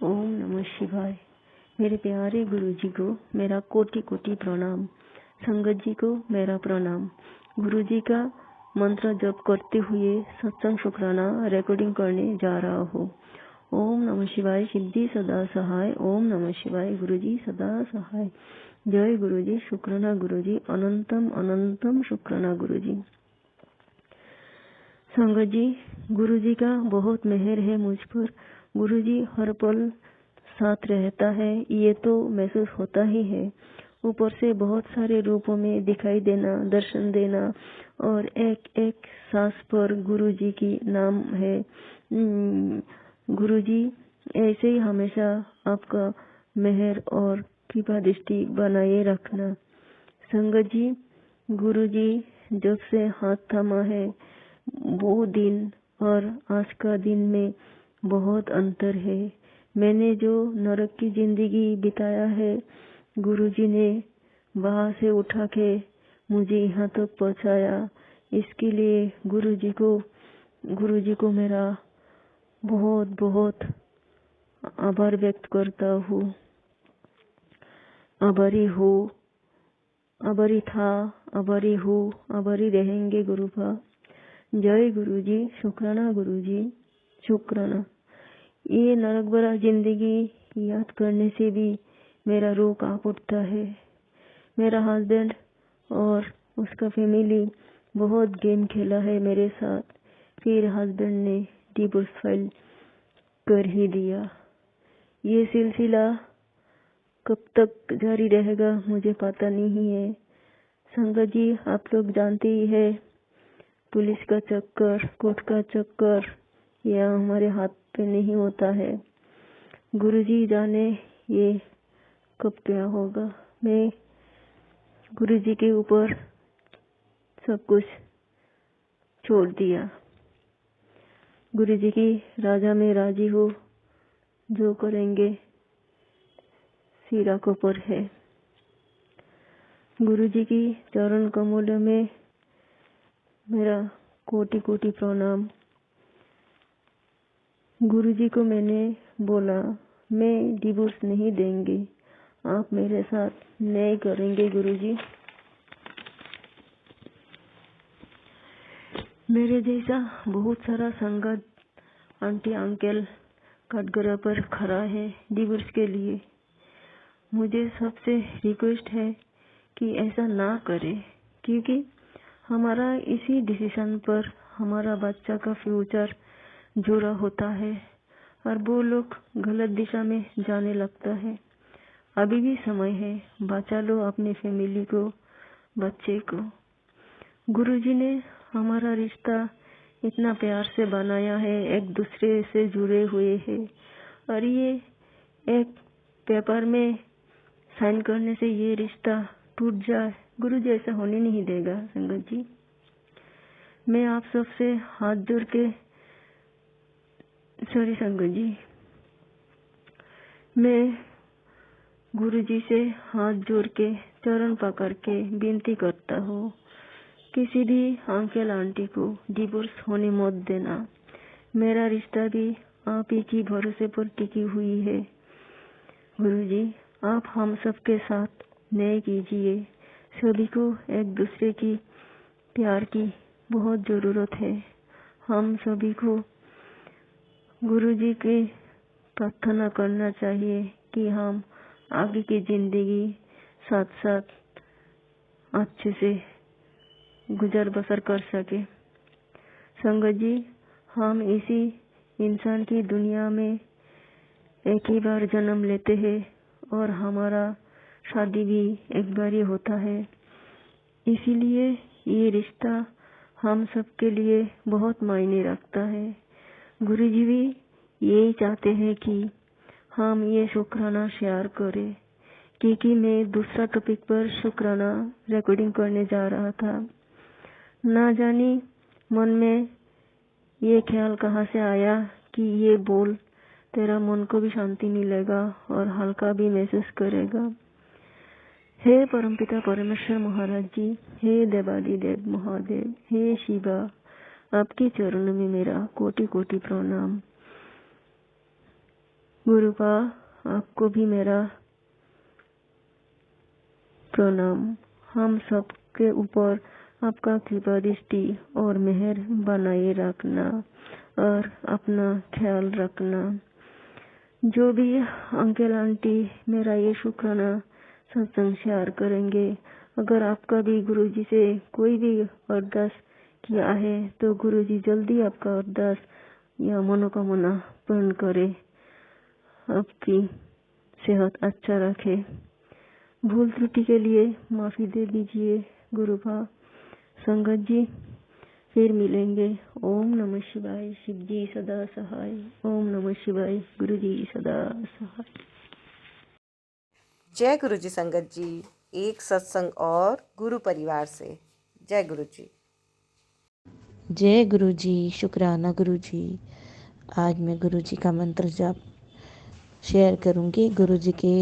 ओम नमः शिवाय। मेरे प्यारे गुरु जी को मेरा कोटि कोटि प्रणाम। संगत जी को मेरा प्रणाम। गुरु जी का मंत्र जप करते हुए सत्संग शुक्राना रिकॉर्डिंग करने जा रहा हूँ। ओम नमः शिवाय, सिद्धि सदा सहाय। ओम नमः शिवाय, गुरु जी सदा सहाय। जय गुरु जी, शुक्राना गुरु जी, अनंतम अनंतम शुक्राना गुरु जी। संगत जी, गुरु जी का बहुत मेहर है मुझ पर। गुरु जी हर पल साथ रहता है, ये तो महसूस होता ही है। ऊपर से बहुत सारे रूपों में दिखाई देना, दर्शन देना, और एक एक सांस पर गुरु जी की नाम है। गुरु जी ऐसे ही हमेशा आपका मेहर और कृपा दृष्टि बनाए रखना। संगत जी, गुरु जी जब से हाथ थामा है वो दिन और आज का दिन में बहुत अंतर है। मैंने जो नरक की जिंदगी बिताया है, गुरु जी ने वहां से उठा के मुझे यहाँ तक पहुँचाया। इसके लिए गुरु जी को मेरा बहुत बहुत आभार व्यक्त करता हूँ। आभारी हूँ, आभारी था, आभारी हूँ, आभारी रहेंगे गुरुपा। जय गुरु जी, शुक्राना गुरु जी, शुक्राना। ये नरक भरा जिंदगी याद करने से भी मेरा रूह कांप उठता है। मेरा हस्बैंड और उसका फैमिली बहुत गेम खेला है मेरे साथ, फिर हस्बैंड ने डिवोर्स फाइल कर ही दिया। ये सिलसिला कब तक जारी रहेगा मुझे पता नहीं है। संगत जी, आप लोग जानते ही है, पुलिस का चक्कर, कोर्ट का चक्कर यह हमारे हाथ पे नहीं होता है। गुरुजी जाने ये कब क्या होगा। मैं गुरुजी के ऊपर सब कुछ छोड़ दिया। गुरुजी की राजा में राजी हूँ, जो करेंगे सिरा को पर है। गुरुजी की चरण कमल में मेरा कोटि कोटि प्रणाम। गुरुजी को मैंने बोला मैं डिवोर्स नहीं देंगे, आप मेरे साथ न्याय करेंगे गुरुजी। मेरे जैसा बहुत सारा संगत आंटी अंकल कटघरा पर खड़ा है डिवोर्स के लिए। मुझे सबसे रिक्वेस्ट है कि ऐसा ना करे, क्योंकि हमारा इसी डिसीजन पर हमारा बच्चा का फ्यूचर जुड़ा होता है और वो लोग गलत दिशा में जाने लगता है। अभी भी समय है, बचा लो अपनी फैमिली को, बच्चे को। गुरुजी ने हमारा रिश्ता इतना प्यार से बनाया है, एक दूसरे से जुड़े हुए हैं, और ये एक पेपर में साइन करने से ये रिश्ता टूट जाए, गुरुजी ऐसा होने नहीं देगा। संगत जी, मैं आप सबसे हाथ जोड़ के संगत जी, मैं गुरुजी से हाथ जोड़ के चरण पकड़ के विनती करता हूँ, किसी भी अंकल आंटी को डिवोर्स होने मत देना। मेरा रिश्ता भी आप ही की भरोसे पर टिकी हुई है। गुरुजी, आप हम सबके साथ न्याय कीजिए। सभी को एक दूसरे की प्यार की बहुत जरूरत है। हम सभी को गुरुजी की प्रार्थना करना चाहिए कि हम आगे की जिंदगी साथ साथ अच्छे से गुजर बसर कर सके। संगत जी, हम इसी इंसान की दुनिया में एक ही बार जन्म लेते हैं और हमारा शादी भी एक बार ही होता है। इसीलिए ये रिश्ता हम सबके लिए बहुत मायने रखता है। गुरुजी भी यही चाहते हैं कि हम ये शुक्राना शेयर करें, क्योंकि मैं दूसरा टॉपिक पर शुक्राना रिकॉर्डिंग करने जा रहा था। ना जानी मन में ये ख्याल कहाँ से आया कि ये बोल तेरा मन को भी शांति मिलेगा और हल्का भी महसूस करेगा। हे परमपिता परमेश्वर महाराज जी, हे देवादिदेव महादेव, हे शिवा, आपके चरणों में मेरा कोटि कोटि प्रणाम। गुरुपा, आपको भी मेरा प्रणाम। हम सब के ऊपर आपका कृपा दृष्टि और मेहर बनाए रखना और अपना ख्याल रखना। जो भी अंकल आंटी मेरा ये शुक्राना सत्संग शेयर करेंगे, अगर आपका भी गुरुजी से कोई भी अरदास किया है तो गुरुजी जल्दी आपका अरदास या मनोकामना पूर्ण करे, आपकी सेहत अच्छा रखे। भूल त्रुटि के लिए माफी दे दीजिए गुरुभा। संगत जी, फिर मिलेंगे। ओम नमः शिवाय। शिव जी सदा सहाय। ओम नमः शिवाय। गुरु जी सदा सहाय। जय गुरु जी संगत जी। एक सत्संग और गुरु परिवार से। जय गुरु जी। जय गुरु जी। शुक्राना गुरु जी। आज मैं गुरु जी का मंत्र जाप शेयर करूंगी। गुरु जी के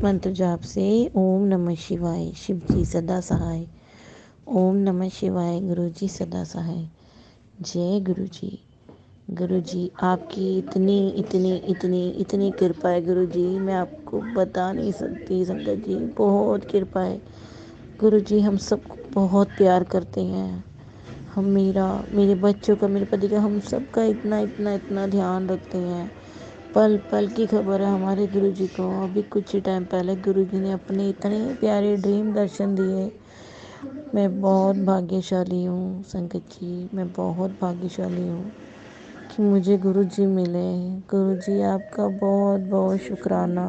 मंत्र जाप से। ओम नमः शिवाय। शिव जी सदा सहाय। ओम नमः शिवाय। गुरु जी सदा सहाय। जय गुरु जी। गुरु जी आपकी इतनी इतनी इतनी इतनी कृपा है गुरु जी, मैं आपको बता नहीं सकती संगत जी, बहुत कृपा है गुरु जी। हम सबको बहुत प्यार करते हैं। हम मेरे बच्चों का, मेरे पति का, हम सबका इतना इतना इतना ध्यान रखते हैं। पल पल की खबर है हमारे गुरु जी को। अभी कुछ ही टाइम पहले गुरु जी ने अपने इतने प्यारे ड्रीम दर्शन दिए। मैं बहुत भाग्यशाली हूँ संगत जी, मैं बहुत भाग्यशाली हूँ कि मुझे गुरु जी मिले। गुरु जी आपका बहुत बहुत शुक्राना।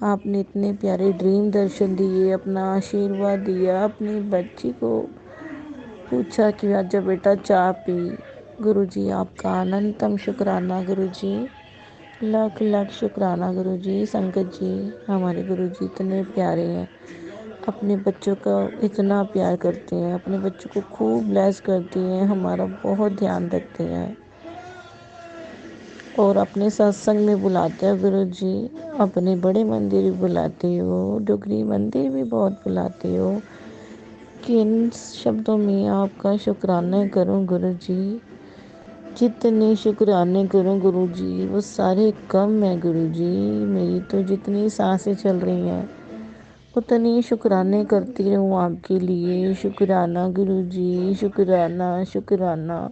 आपने इतने प्यारे ड्रीम दर्शन दिए, अपना आशीर्वाद दिया। अपनी बच्ची को पूछा कि आजा बेटा चाय पी। गुरु जी आपका अनंतम शुक्राना गुरु जी, लाख लाख शुक्राना गुरु जी। संगत जी हमारे गुरु जी इतने प्यारे हैं, अपने बच्चों का इतना प्यार करते हैं, अपने बच्चों को खूब ब्लेस करते हैं, हमारा बहुत ध्यान रखते हैं और अपने सत्संग में बुलाते हैं गुरु जी। अपने बड़े मंदिर भी बुलाते हो, डुगरी मंदिर भी बहुत बुलाते हो। किन शब्दों में आपका शुक्राना करूं गुरु जी, जितने शुक्राने करूं गुरु जी वो सारे कम है गुरु जी। मेरी तो जितनी सांसें चल रही हैं उतनी शुक्राने करती रहूं आपके लिए। शुक्राना गुरु जी, शुक्राना शुक्राना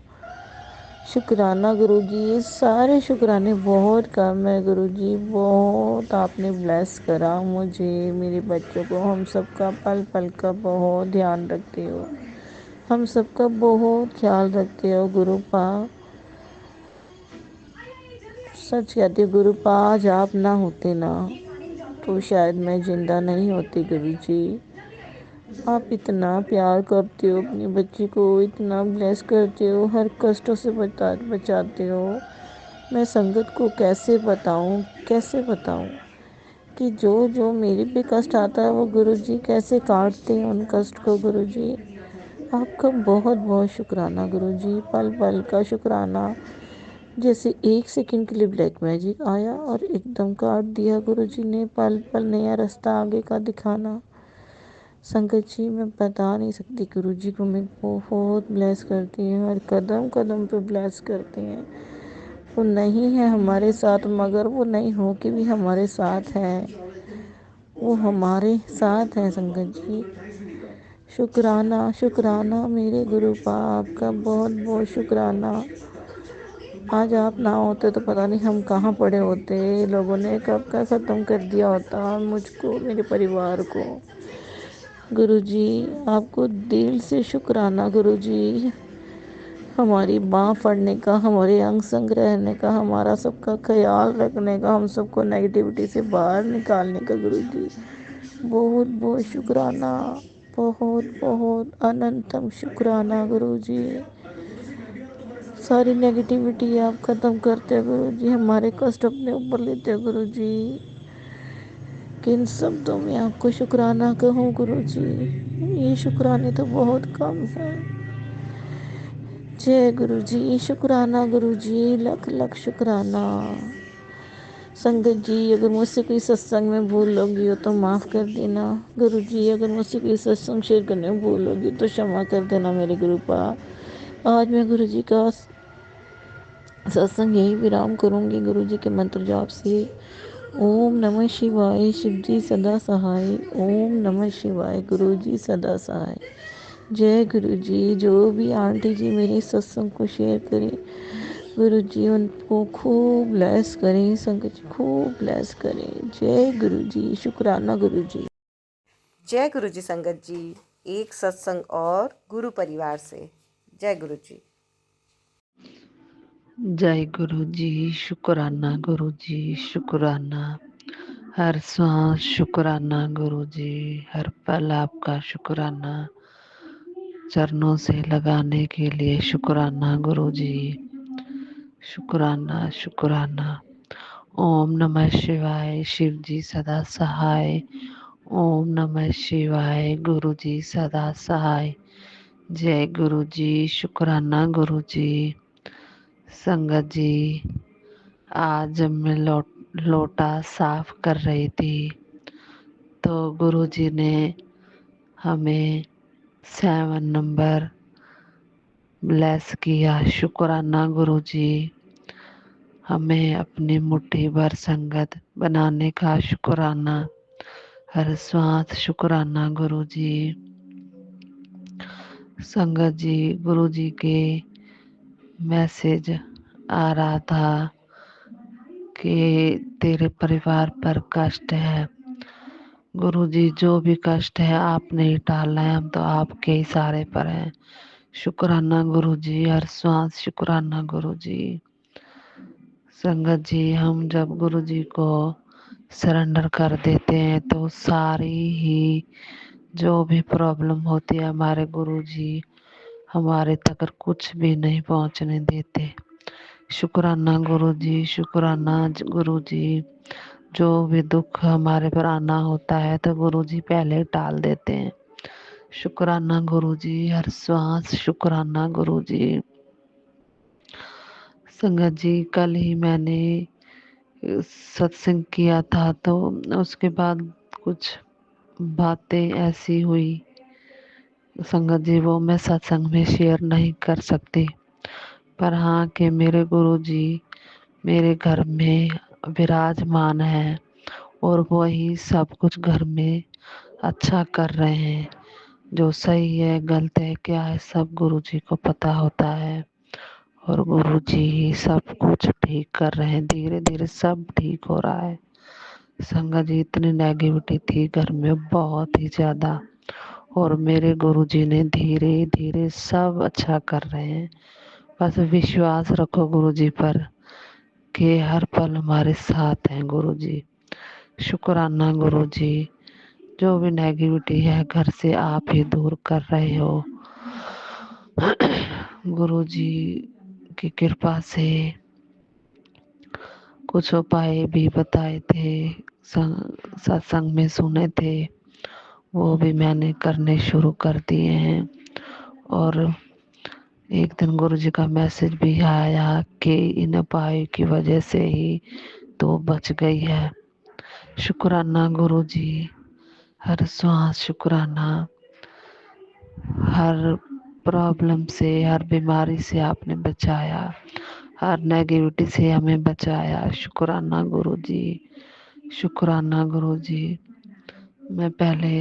शुक्राना गुरु जी। ये सारे शुक्राने बहुत कम है गुरु जी। बहुत आपने ब्लेस करा मुझे, मेरे बच्चों को, हम सबका पल पल का बहुत ध्यान रखते हो, हम सबका बहुत ख्याल रखते हो गुरु पा। सच कहती हूँ गुरु पा, आज आप ना होते ना तो शायद मैं जिंदा नहीं होती गुरु जी। आप इतना प्यार करते हो अपनी बच्ची को, इतना ब्लेस करते हो, हर कष्टों से बचाते हो। मैं संगत को कैसे बताऊं कि जो जो मेरे पे कष्ट आता है वो गुरु जी कैसे काटते हैं उन कष्ट को गुरु जी। आपका बहुत बहुत शुक्राना गुरु जी, पल पल का शुक्राना। जैसे एक सेकंड के लिए ब्लैक मैजिक आया और एकदम काट दिया गुरु जी ने, पल पल नया रास्ता आगे का दिखाना। संगत जी मैं बता नहीं सकती गुरु जी को मैं बहुत ब्लेस करती हूँ, हर कदम कदम पे ब्लेस करते हैं। वो नहीं है हमारे साथ मगर वो नहीं हो के भी हमारे साथ है, वो हमारे साथ है संगत जी। शुक्राना शुक्राना मेरे गुरु पा, आपका बहुत बहुत शुक्राना। आज आप ना होते तो पता नहीं हम कहाँ पड़े होते, लोगों ने कब का ख़त्म कर दिया होता मुझको, मेरे परिवार को। गुरु जी आपको दिल से शुक्राना गुरु जी, हमारी बाँह पड़ने का, हमारे अंग संग रहने का, हमारा सबका ख्याल रखने का, हम सबको नेगेटिविटी से बाहर निकालने का गुरु जी। बहुत बहुत शुक्राना, बहुत बहुत अनंतम शुक्राना गुरु जी। सारी नेगेटिविटी आप ख़त्म करते हो गुरु जी, हमारे कष्ट अपने ऊपर लेते हो गुरु जी। किन शब्दों में आपको शुक्राना कहूँ गुरु जी, ये शुक्राने तो बहुत कम है। जय गुरु जी, शुक्राना गुरु जी, लख लख शुक्राना। संगत जी अगर मुझसे कोई सत्संग में भूल होगी हो तो माफ़ कर देना गुरु जी। अगर मुझसे कोई सत्संग शेयर करने में भूल होगी तो क्षमा कर देना मेरे गुरु पा। आज मैं गुरु जी का सत्संग यही विराम करूंगी गुरु जी के मंत्र जाप से। ओम नमः शिवाय। शिव जी सदा सहाय। ओम नमः शिवाय। गुरु जी सदा सहाय। जय गुरु जी। जो भी आंटी जी मेरे सत्संग को शेयर करें गुरु जी उनको खूब ब्लेस करें, संगत जी खूब ब्लेस करें। जय गुरु जी, शुक्राना गुरु जी। जय गुरु जी संगत जी। एक सत्संग और गुरु परिवार से। जय गुरु जी। जय गुरु जी, शुक्राना गुरु जी, शुक्राना। हर सांस शुक्राना गुरु जी, हर पल आपका शुक्राना। चरणों से लगाने के लिए शुक्राना गुरुजी, शुक्राना शुक्राना। ओम नमः शिवाय, शिव जी सदा सहाय। ओम नमः शिवाय, गुरु जी सदा सहाय। जय गुरु जी, शुक्राना गुरु जी। संगत जी, आज जब मैं लोटा साफ कर रही थी तो गुरु जी ने हमें 7 नंबर ब्लेस किया। शुक्राना गुरु जी, हमें अपनी मुट्ठी भर संगत बनाने का शुक्राना। हर श्वास शुक्राना गुरु जी। संगत जी, गुरु जी के मैसेज आ रहा था कि तेरे परिवार पर कष्ट है। गुरु जी, जो भी कष्ट है आप नहीं टालना है, हम तो आपके इशारे पर हैं। शुक्राना गुरु जी, हर श्वास शुक्राना गुरु जी। संगत जी, हम जब गुरु जी को सरेंडर कर देते हैं तो सारी ही जो भी प्रॉब्लम होती है हमारे गुरु जी हमारे तक कुछ भी नहीं पहुंचने देते। शुक्राना गुरु जी, शुक्राना गुरु जी। जो भी दुख हमारे पर आना होता है तो गुरु जी पहले टाल देते हैं। शुक्राना गुरु जी, हर श्वास शुक्राना गुरु जी। संगत जी, कल ही मैंने सत्संग किया था तो उसके बाद कुछ बातें ऐसी हुई संगत जी, वो मैं सत्संग में शेयर नहीं कर सकती, पर हाँ कि मेरे गुरु जी मेरे घर में विराजमान है और वही सब कुछ घर में अच्छा कर रहे हैं। जो सही है गलत है क्या है सब गुरु जी को पता होता है और गुरु जी ही सब कुछ ठीक कर रहे हैं। धीरे धीरे सब ठीक हो रहा है। संगत जी, इतनी नेगेटिविटी थी घर में बहुत ही ज्यादा, और मेरे गुरु जी ने धीरे धीरे सब अच्छा कर रहे हैं। बस विश्वास रखो गुरु जी पर कि हर पल हमारे साथ हैं गुरु जी। शुक्राना गुरु जी, जो भी नेगेटिविटी है घर से आप ही दूर कर रहे हो। गुरु जी की कृपा से कुछ उपाय भी बताए थे, सत्संग में सुने थे, वो भी मैंने करने शुरू कर दिए हैं। और एक दिन गुरु जी का मैसेज भी आया कि इन उपाय की वजह से ही तो बच गई है। शुक्राना गुरु जी, हर श्वास शुक्राना। हर प्रॉब्लम से, हर बीमारी से आपने बचाया, हर नेगेटिविटी से हमें बचाया। शुक्राना गुरु जी, शुक्राना गुरु जी। मैं पहले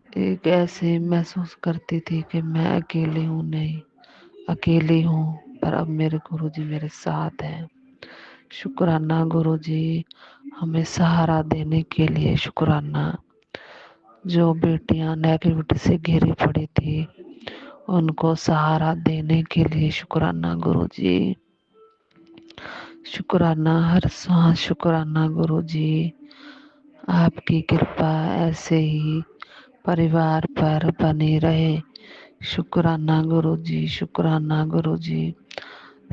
एक ऐसे महसूस करती थी कि मैं अकेली हूँ, नहीं अकेली हूँ, पर अब मेरे गुरु जी मेरे साथ हैं। शुक्राना गुरु जी, हमें सहारा देने के लिए शुक्राना। जो बेटियां नेगेटिविटी से घिरी पड़ी थी उनको सहारा देने के लिए शुक्राना गुरु जी। शुक्राना, हर सांस शुक्राना गुरु जी। आपकी कृपा ऐसे ही परिवार पर बनी रहे। शुक्राना गुरु जी, शुक्राना गुरु जी।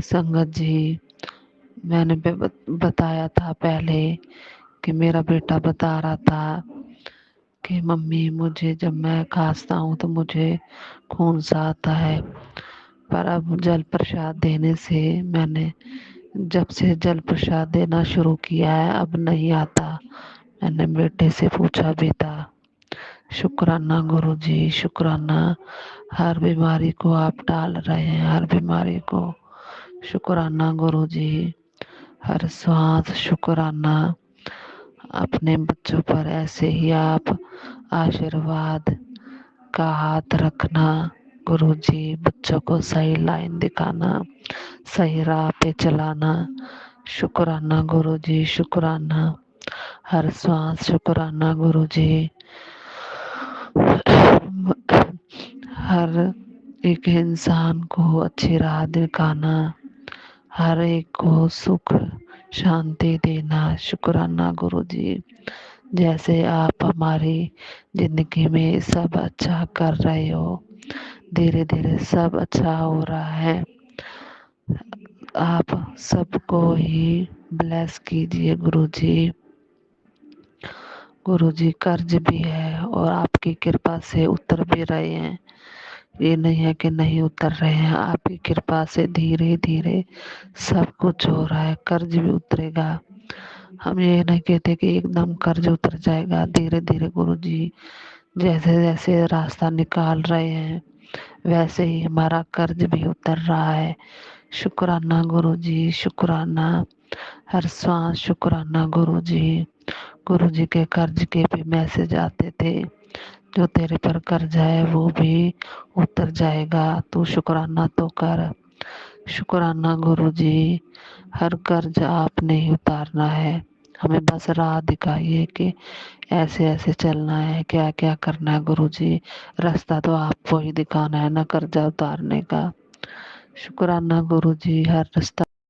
संगत जी, मैंने बताया था पहले कि मेरा बेटा बता रहा था कि मम्मी मुझे जब मैं खांसता हूँ तो मुझे खून सा आता है, पर अब जल प्रसाद देने से मैंने जब से जल प्रसाद देना शुरू किया है अब नहीं आता। मैंने बेटे से पूछा भी था। शुक्राना गुरु जी, शुक्राना। हर बीमारी को आप टाल रहे हैं, हर बीमारी को। शुक्राना गुरु जी, हर श्वास शुक्राना। अपने बच्चों पर ऐसे ही आप आशीर्वाद का हाथ रखना गुरु जी। बच्चों को सही लाइन दिखाना, सही राह पे चलाना। शुक्राना गुरु जी, शुक्राना। हर श्वास शुक्राना गुरु जी। हर एक इंसान को अच्छी राह दिखाना, हर एक को सुख शांति देना। शुक्राना गुरु जी। जैसे आप हमारी ज़िंदगी में सब अच्छा कर रहे हो, धीरे धीरे सब अच्छा हो रहा है। आप सबको ही ब्लेस कीजिए गुरुजी। गुरुजी कर्ज भी है और आपकी कृपा से उतर भी रहे हैं। ये नहीं है कि नहीं उतर रहे हैं, आपकी कृपा से धीरे धीरे सब कुछ हो रहा है। कर्ज भी उतरेगा। हम ये नहीं कहते कि एकदम कर्ज उतर जाएगा, धीरे धीरे गुरुजी जैसे जैसे रास्ता निकाल रहे हैं वैसे ही हमारा कर्ज भी उतर रहा है। शुक्राना गुरुजी, शुक्राना। हर सांस शुक्राना गुरुजी। गुरुजी के कर्ज के भी मैसेज आते थे, जो तेरे पर कर्ज है वो भी उतर जाएगा, तू शुक्राना तो कर। शुक्राना गुरुजी। हर कर्ज आपने ही उतारना है, हमें बस राह दिखाइए कि ऐसे ऐसे चलना है, क्या क्या करना है गुरुजी। रास्ता तो आपको ही दिखाना है ना कर्जा उतारने का। शुक्राना गुरुजी। हर रास्ता